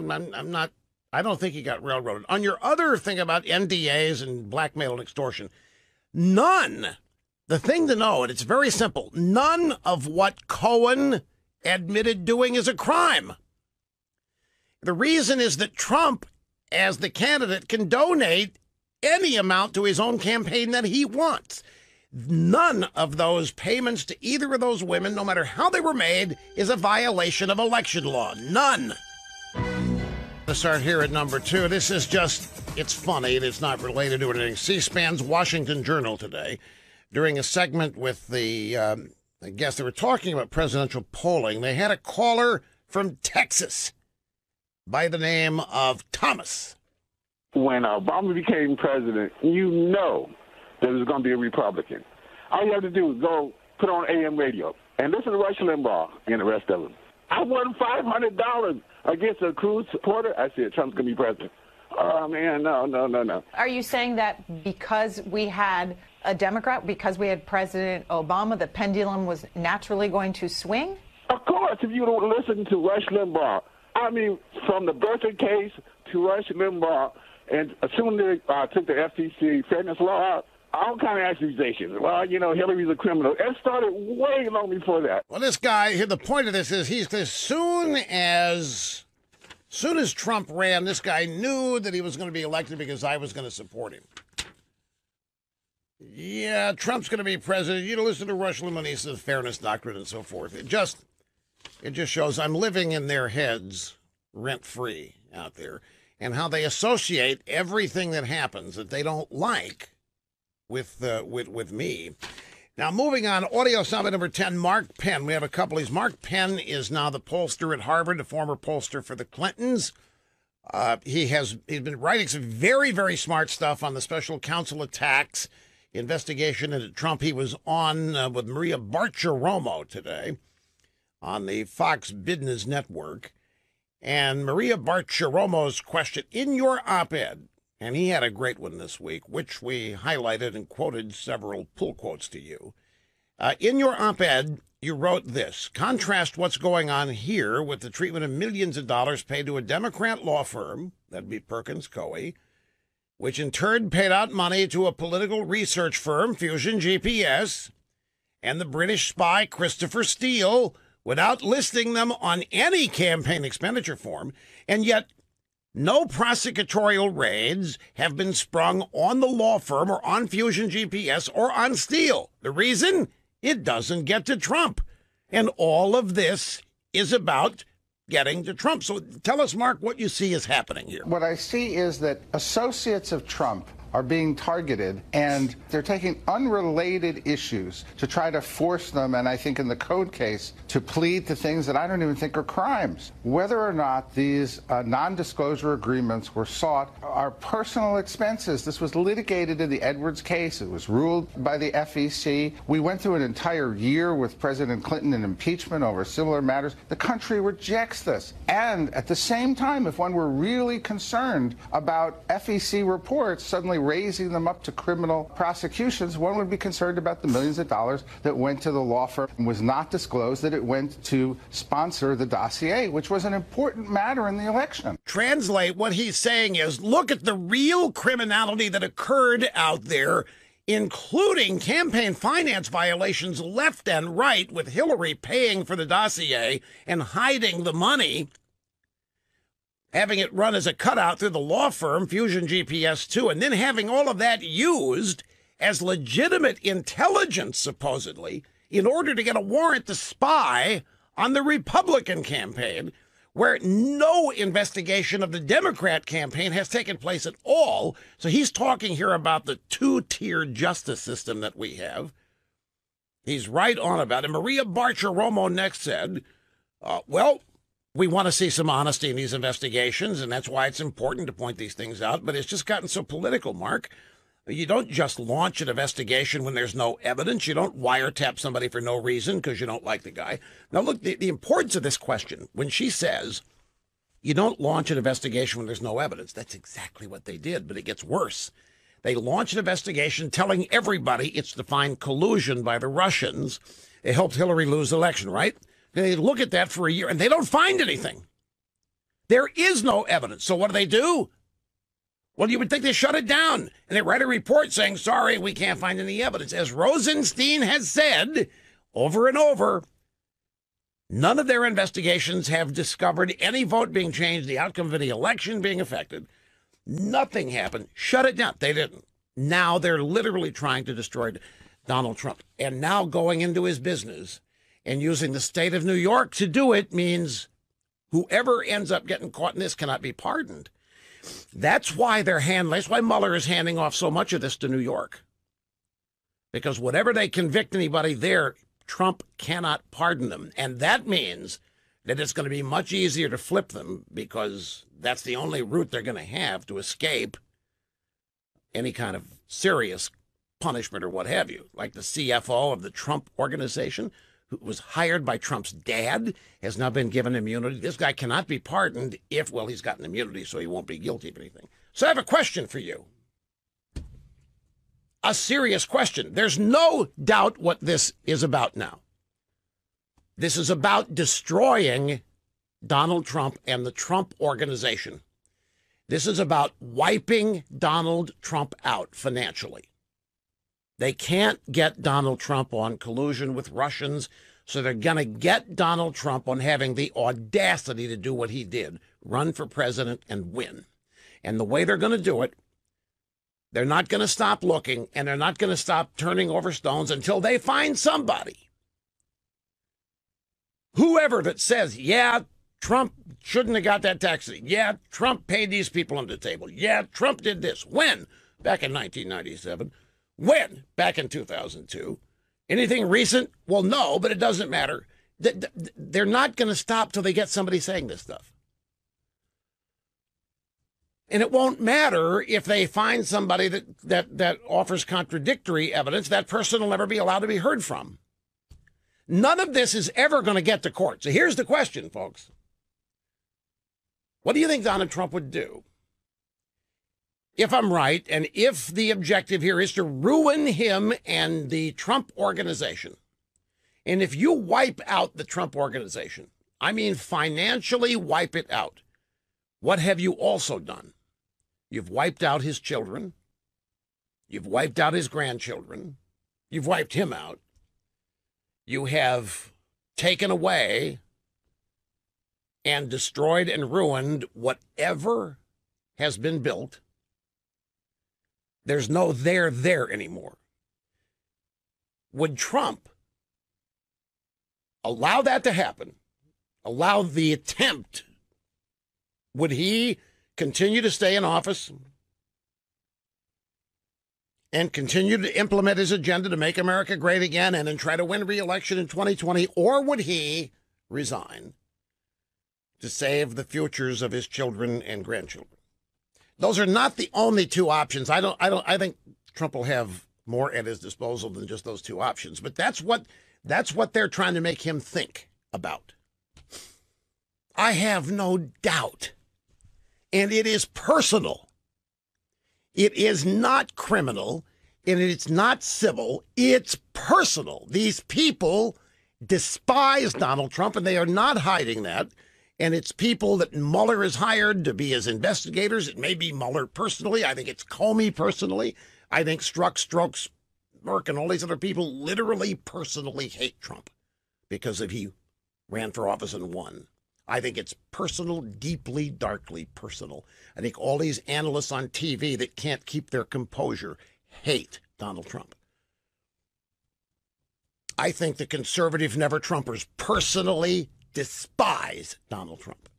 I don't think he got railroaded. On your other thing about NDAs and blackmail and extortion, the thing to know, and it's very simple, none of what Cohen admitted doing is a crime. The reason is that Trump, as the candidate, can donate any amount to his own campaign that he wants. None of those payments to either of those women, no matter how they were made, is a violation of election law. None. To start here at number 2, this is it's funny. It's not related to anything. C-SPAN's Washington Journal today, during a segment with the, I guess they were talking about presidential polling. They had a caller from Texas by the name of Thomas. When Obama became president, you know there was going to be a Republican. All you have to do is go put on AM radio and listen to Rush Limbaugh and the rest of them. I won $500 against a Cruz supporter. I said, Trump's going to be president. Oh, man, no. Are you saying that because we had a Democrat, because we had President Obama, the pendulum was naturally going to swing? Of course, if you don't listen to Rush Limbaugh. I mean, from the birthday case to Rush Limbaugh, and as soon as they took the FCC fairness law out, all kind of accusations. Well, Hillary's a criminal. It started way long before that. Well, this guy, the point of this is as soon as Trump ran, this guy knew that he was going to be elected because I was going to support him. Yeah, Trump's going to be president. You listen to Rush Limbaugh, he says fairness doctrine and so forth. It just shows I'm living in their heads rent-free out there, and how they associate everything that happens that they don't like with me. Now, moving on, audio summit number 10, Mark Penn. We have a couple of these. Mark Penn is now the pollster at Harvard, a former pollster for the Clintons. He's been writing some very, very smart stuff on the special counsel attacks investigation into Trump. He was on with Maria Bartiromo today on the Fox Business Network. And Maria Bartiromo's question in your op-ed, and he had a great one this week, which we highlighted and quoted several pull quotes to you. In your op-ed, you wrote this: contrast what's going on here with the treatment of millions of dollars paid to a Democrat law firm, that'd be Perkins Coie, which in turn paid out money to a political research firm, Fusion GPS, and the British spy Christopher Steele, without listing them on any campaign expenditure form, and yet no prosecutorial raids have been sprung on the law firm or on Fusion GPS or on Steele. The reason? It doesn't get to Trump. And all of this is about getting to Trump. So tell us, Mark, what you see is happening here. What I see is that associates of Trump are being targeted, and they're taking unrelated issues to try to force them, and I think in the Code case, to plead to things that I don't even think are crimes. Whether or not these non-disclosure agreements were sought are personal expenses. This was litigated in the Edwards case. It was ruled by the FEC. We went through an entire year with President Clinton in impeachment over similar matters. The country rejects this. And at the same time, if one were really concerned about FEC reports suddenly raising them up to criminal prosecutions, one would be concerned about the millions of dollars that went to the law firm and was not disclosed that it went to sponsor the dossier, which was an important matter in the election. Translate what he's saying is, look at the real criminality that occurred out there, including campaign finance violations left and right, with Hillary paying for the dossier and hiding the money, having it run as a cutout through the law firm, Fusion GPS 2, and then having all of that used as legitimate intelligence, supposedly, in order to get a warrant to spy on the Republican campaign, where no investigation of the Democrat campaign has taken place at all. So he's talking here about the two-tier justice system that we have. He's right on about it. Maria Bartiromo next said, we want to see some honesty in these investigations, and that's why it's important to point these things out. But it's just gotten so political, Mark. You don't just launch an investigation when there's no evidence. You don't wiretap somebody for no reason because you don't like the guy. Now, look, the importance of this question, when she says you don't launch an investigation when there's no evidence, that's exactly what they did, but it gets worse. They launch an investigation telling everybody it's to find collusion by the Russians. It helped Hillary lose the election, right? They look at that for a year, and they don't find anything. There is no evidence. So what do? Well, you would think they shut it down, and they write a report saying, sorry, we can't find any evidence. As Rosenstein has said over and over, none of their investigations have discovered any vote being changed, the outcome of any election being affected. Nothing happened. Shut it down. They didn't. Now they're literally trying to destroy Donald Trump. And now going into his business and using the state of New York to do it means whoever ends up getting caught in this cannot be pardoned. That's why that's why Mueller is handing off so much of this to New York. Because whatever they convict anybody there, Trump cannot pardon them. And that means that it's going to be much easier to flip them, because that's the only route they're going to have to escape any kind of serious punishment or what have you. Like the CFO of the Trump organization, who was hired by Trump's dad, has now been given immunity. This guy cannot be pardoned if, well, he's gotten immunity, so he won't be guilty of anything. So I have a question for you. A serious question. There's no doubt what this is about now. This is about destroying Donald Trump and the Trump organization. This is about wiping Donald Trump out financially. They can't get Donald Trump on collusion with Russians, so they're going to get Donald Trump on having the audacity to do what he did, run for president and win. And the way they're going to do it, they're not going to stop looking, and they're not going to stop turning over stones until they find somebody, whoever, that says, yeah, Trump shouldn't have got that tax. Yeah, Trump paid these people under the table. Yeah, Trump did this. When? Back in 1997. When? Back in 2002. Anything recent? Well, no, but it doesn't matter. They're not going to stop till they get somebody saying this stuff. And it won't matter if they find somebody that offers contradictory evidence. That person will never be allowed to be heard from. None of this is ever going to get to court. So here's the question, folks. What do you think Donald Trump would do if I'm right, and if the objective here is to ruin him and the Trump organization? And if you wipe out the Trump organization, I mean financially wipe it out, what have you also done? You've wiped out his children. You've wiped out his grandchildren. You've wiped him out. You have taken away and destroyed and ruined whatever has been built. There's no there anymore. Would Trump allow that to happen? Allow the attempt? Would he continue to stay in office and continue to implement his agenda to make America great again and then try to win re-election in 2020? Or would he resign to save the futures of his children and grandchildren? Those are not the only two options. I think Trump will have more at his disposal than just those two options. But that's what they're trying to make him think about. I have no doubt. And it is personal. It is not criminal, and it's not civil. It's personal. These people despise Donald Trump, and they are not hiding that. And it's people that Mueller has hired to be his investigators. It may be Mueller personally. I think it's Comey personally. I think Strokes, Merck, and all these other people literally personally hate Trump because if he ran for office and won. I think it's personal, deeply, darkly personal. I think all these analysts on TV that can't keep their composure hate Donald Trump. I think the conservative never-Trumpers personally despise Donald Trump.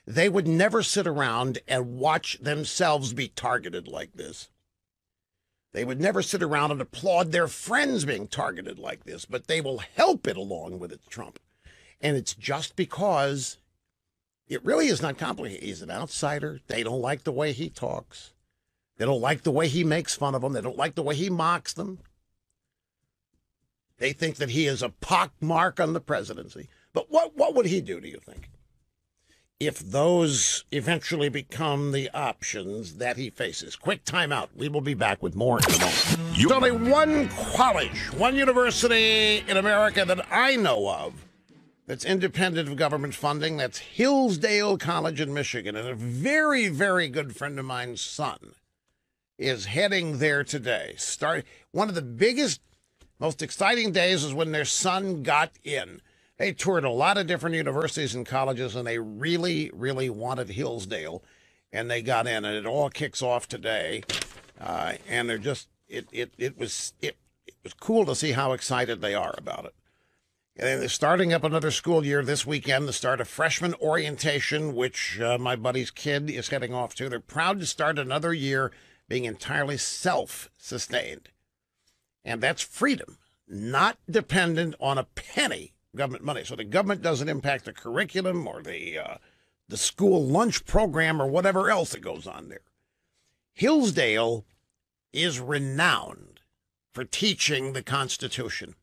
They would never sit around and watch themselves be targeted like this. They would never sit around and applaud their friends being targeted like this, but they will help it along with it, Trump. And it's just because it really is not complicated. He's an outsider. They don't like the way he talks. They don't like the way he makes fun of them. They don't like the way he mocks them. They think that he is a pockmark on the presidency. But what would he do, do you think, if those eventually become the options that he faces? Quick timeout. We will be back with more in a moment. There's only one college, one university in America that I know of that's independent of government funding. That's Hillsdale College in Michigan. And a very, very good friend of mine's son is heading there today. One of the biggest, most exciting days was when their son got in. They toured a lot of different universities and colleges, and they really, really wanted Hillsdale, and they got in, and it all kicks off today. And they're just it was cool to see how excited they are about it. And they're starting up another school year this weekend to start a freshman orientation, which my buddy's kid is heading off to. They're proud to start another year being entirely self-sustained, and that's freedom, not dependent on a penny government money. So the government doesn't impact the curriculum or the school lunch program or whatever else that goes on there. Hillsdale is renowned for teaching the Constitution.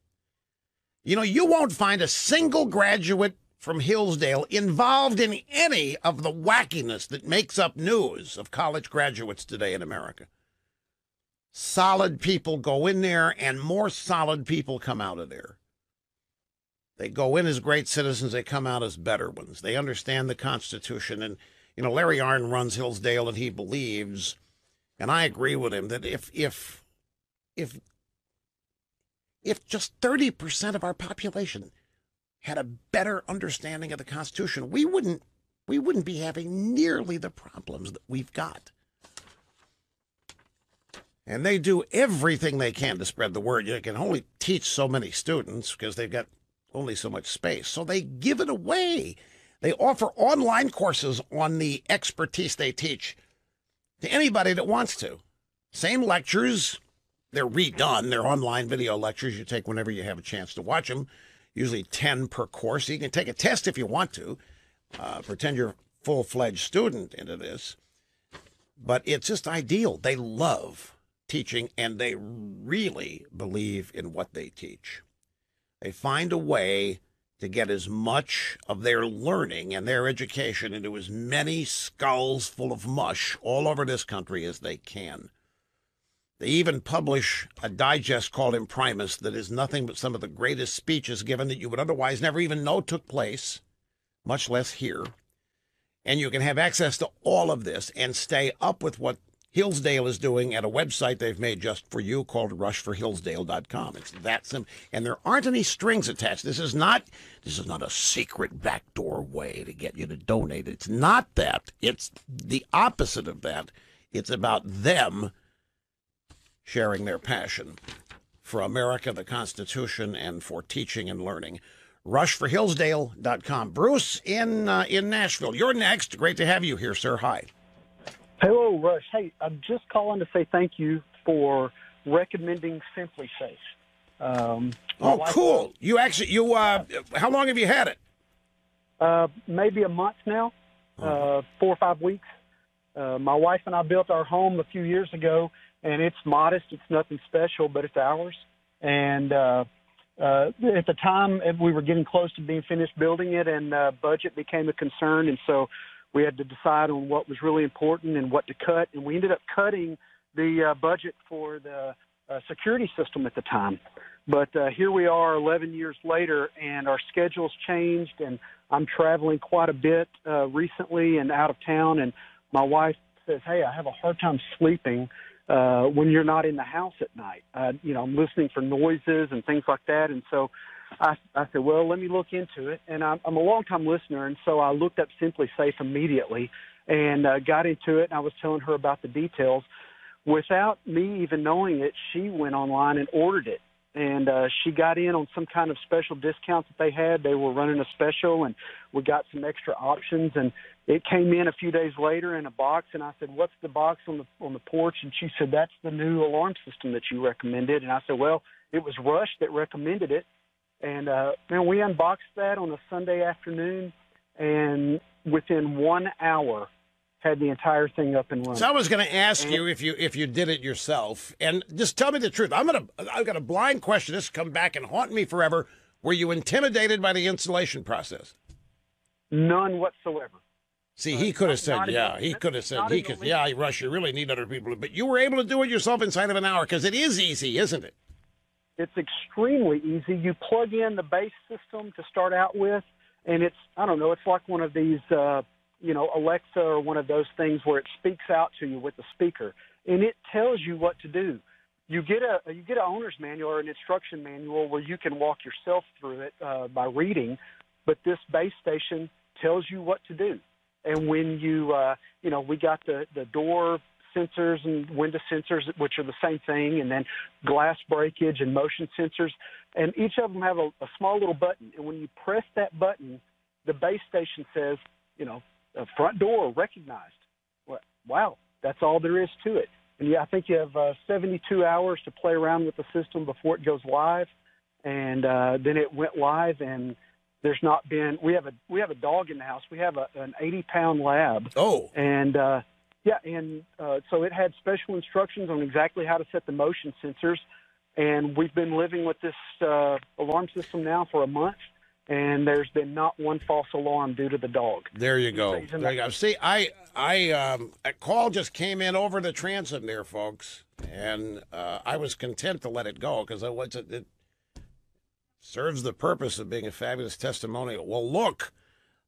You know, you won't find a single graduate from Hillsdale involved in any of the wackiness that makes up news of college graduates today in America. Solid people go in there, and more solid people come out of there. They go in as great citizens. They come out as better ones. They understand the Constitution. And, you know, Larry Arnn runs Hillsdale, and he believes, and I agree with him, that if just 30% of our population had a better understanding of the Constitution, we wouldn't be having nearly the problems that we've got. And they do everything they can to spread the word. You can only teach so many students because they've got only so much space. So they give it away. They offer online courses on the expertise they teach to anybody that wants to. Same lectures. They're redone. They're online video lectures you take whenever you have a chance to watch them. Usually 10 per course. You can take a test if you want to. Pretend you're a full-fledged student into this. But it's just ideal. They love teaching, and they really believe in what they teach. They find a way to get as much of their learning and their education into as many skulls full of mush all over this country as they can. They even publish a digest called Imprimis that is nothing but some of the greatest speeches given that you would otherwise never even know took place, much less hear. And you can have access to all of this and stay up with what Hillsdale is doing at a website they've made just for you called rushforhillsdale.com. It's that simple. And there aren't any strings attached. This is not a secret backdoor way to get you to donate. It's not that. It's the opposite of that. It's about them sharing their passion for America, the Constitution, and for teaching and learning. rushforhillsdale.com. Bruce in Nashville. You're next. Great to have you here, sir. Hi. Hello, Rush. Hey, I'm just calling to say thank you for recommending Simply Safe. Cool. How long have you had it? Maybe a month now, 4 or 5 weeks. My wife and I built our home a few years ago, and it's modest. It's nothing special, but it's ours. And at the time, we were getting close to being finished building it, and budget became a concern. And so we had to decide on what was really important and what to cut. And we ended up cutting the budget for the security system at the time. But here we are 11 years later, and our schedule's changed, and I'm traveling quite a bit recently and out of town. And my wife says, hey, I have a hard time sleeping when you're not in the house at night. I'm listening for noises and things like that. And so I said, well, let me look into it. And I'm a longtime listener, and so I looked up Simply Safe immediately and got into it, and I was telling her about the details. Without me even knowing it, she went online and ordered it. And she got in on some kind of special discounts that they had. They were running a special, and we got some extra options. And it came in a few days later in a box, and I said, what's the box on the porch? And she said, that's the new alarm system that you recommended. And I said, well, it was Rush that recommended it. And we unboxed that on a Sunday afternoon, and within 1 hour, had the entire thing up and running. So I was going to ask you if you did it yourself, and just tell me the truth. I've got a blind question. This will come back and haunt me forever. Were you intimidated by the installation process? None whatsoever. See, he could have said, yeah. He could have said, yeah, Rush, you really need other people. But you were able to do it yourself inside of an hour, because it is easy, isn't it? It's extremely easy. You plug in the base system to start out with, and it's like one of these, Alexa or one of those things where it speaks out to you with the speaker, and it tells you what to do. You get an owner's manual or an instruction manual where you can walk yourself through it by reading, but this base station tells you what to do. And when we got the door sensors and window sensors, which are the same thing, and then glass breakage and motion sensors, and each of them have a small little button. And when you press that button, the base station says, a front door recognized. Well, wow, that's all there is to it. And I think you have 72 hours to play around with the system before it goes live. And then it went live, and there's not been. We have a dog in the house. We have an 80-pound lab. Oh, and so it had special instructions on exactly how to set the motion sensors. And we've been living with this alarm system now for a month. And there's been not one false alarm due to the dog. There you go. See, a call just came in over the transom there, folks, and I was content to let it go because it serves the purpose of being a fabulous testimonial. Well, look,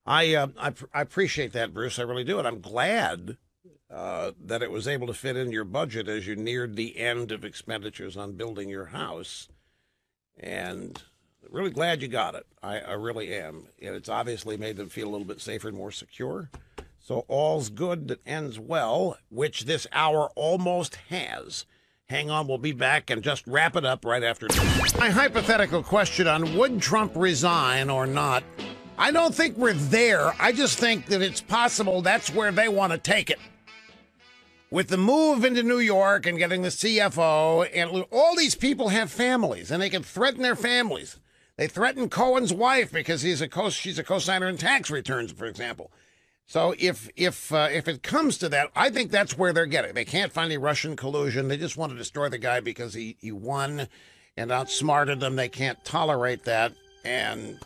I appreciate that, Bruce. I really do, and I'm glad that it was able to fit in your budget as you neared the end of expenditures on building your house, and really glad you got it. I really am. And it's obviously made them feel a little bit safer and more secure. So all's good that ends well, which this hour almost has. Hang on, we'll be back and just wrap it up right after this. My hypothetical question on would Trump resign or not, I don't think we're there. I just think that it's possible that's where they want to take it. With the move into New York and getting the CFO, and all these people have families, and they can threaten their families. They threatened Cohen's wife because she's a co-signer in tax returns, for example. So if it comes to that, I think that's where they're getting. They can't find any Russian collusion. They just want to destroy the guy because he won and outsmarted them. They can't tolerate that. And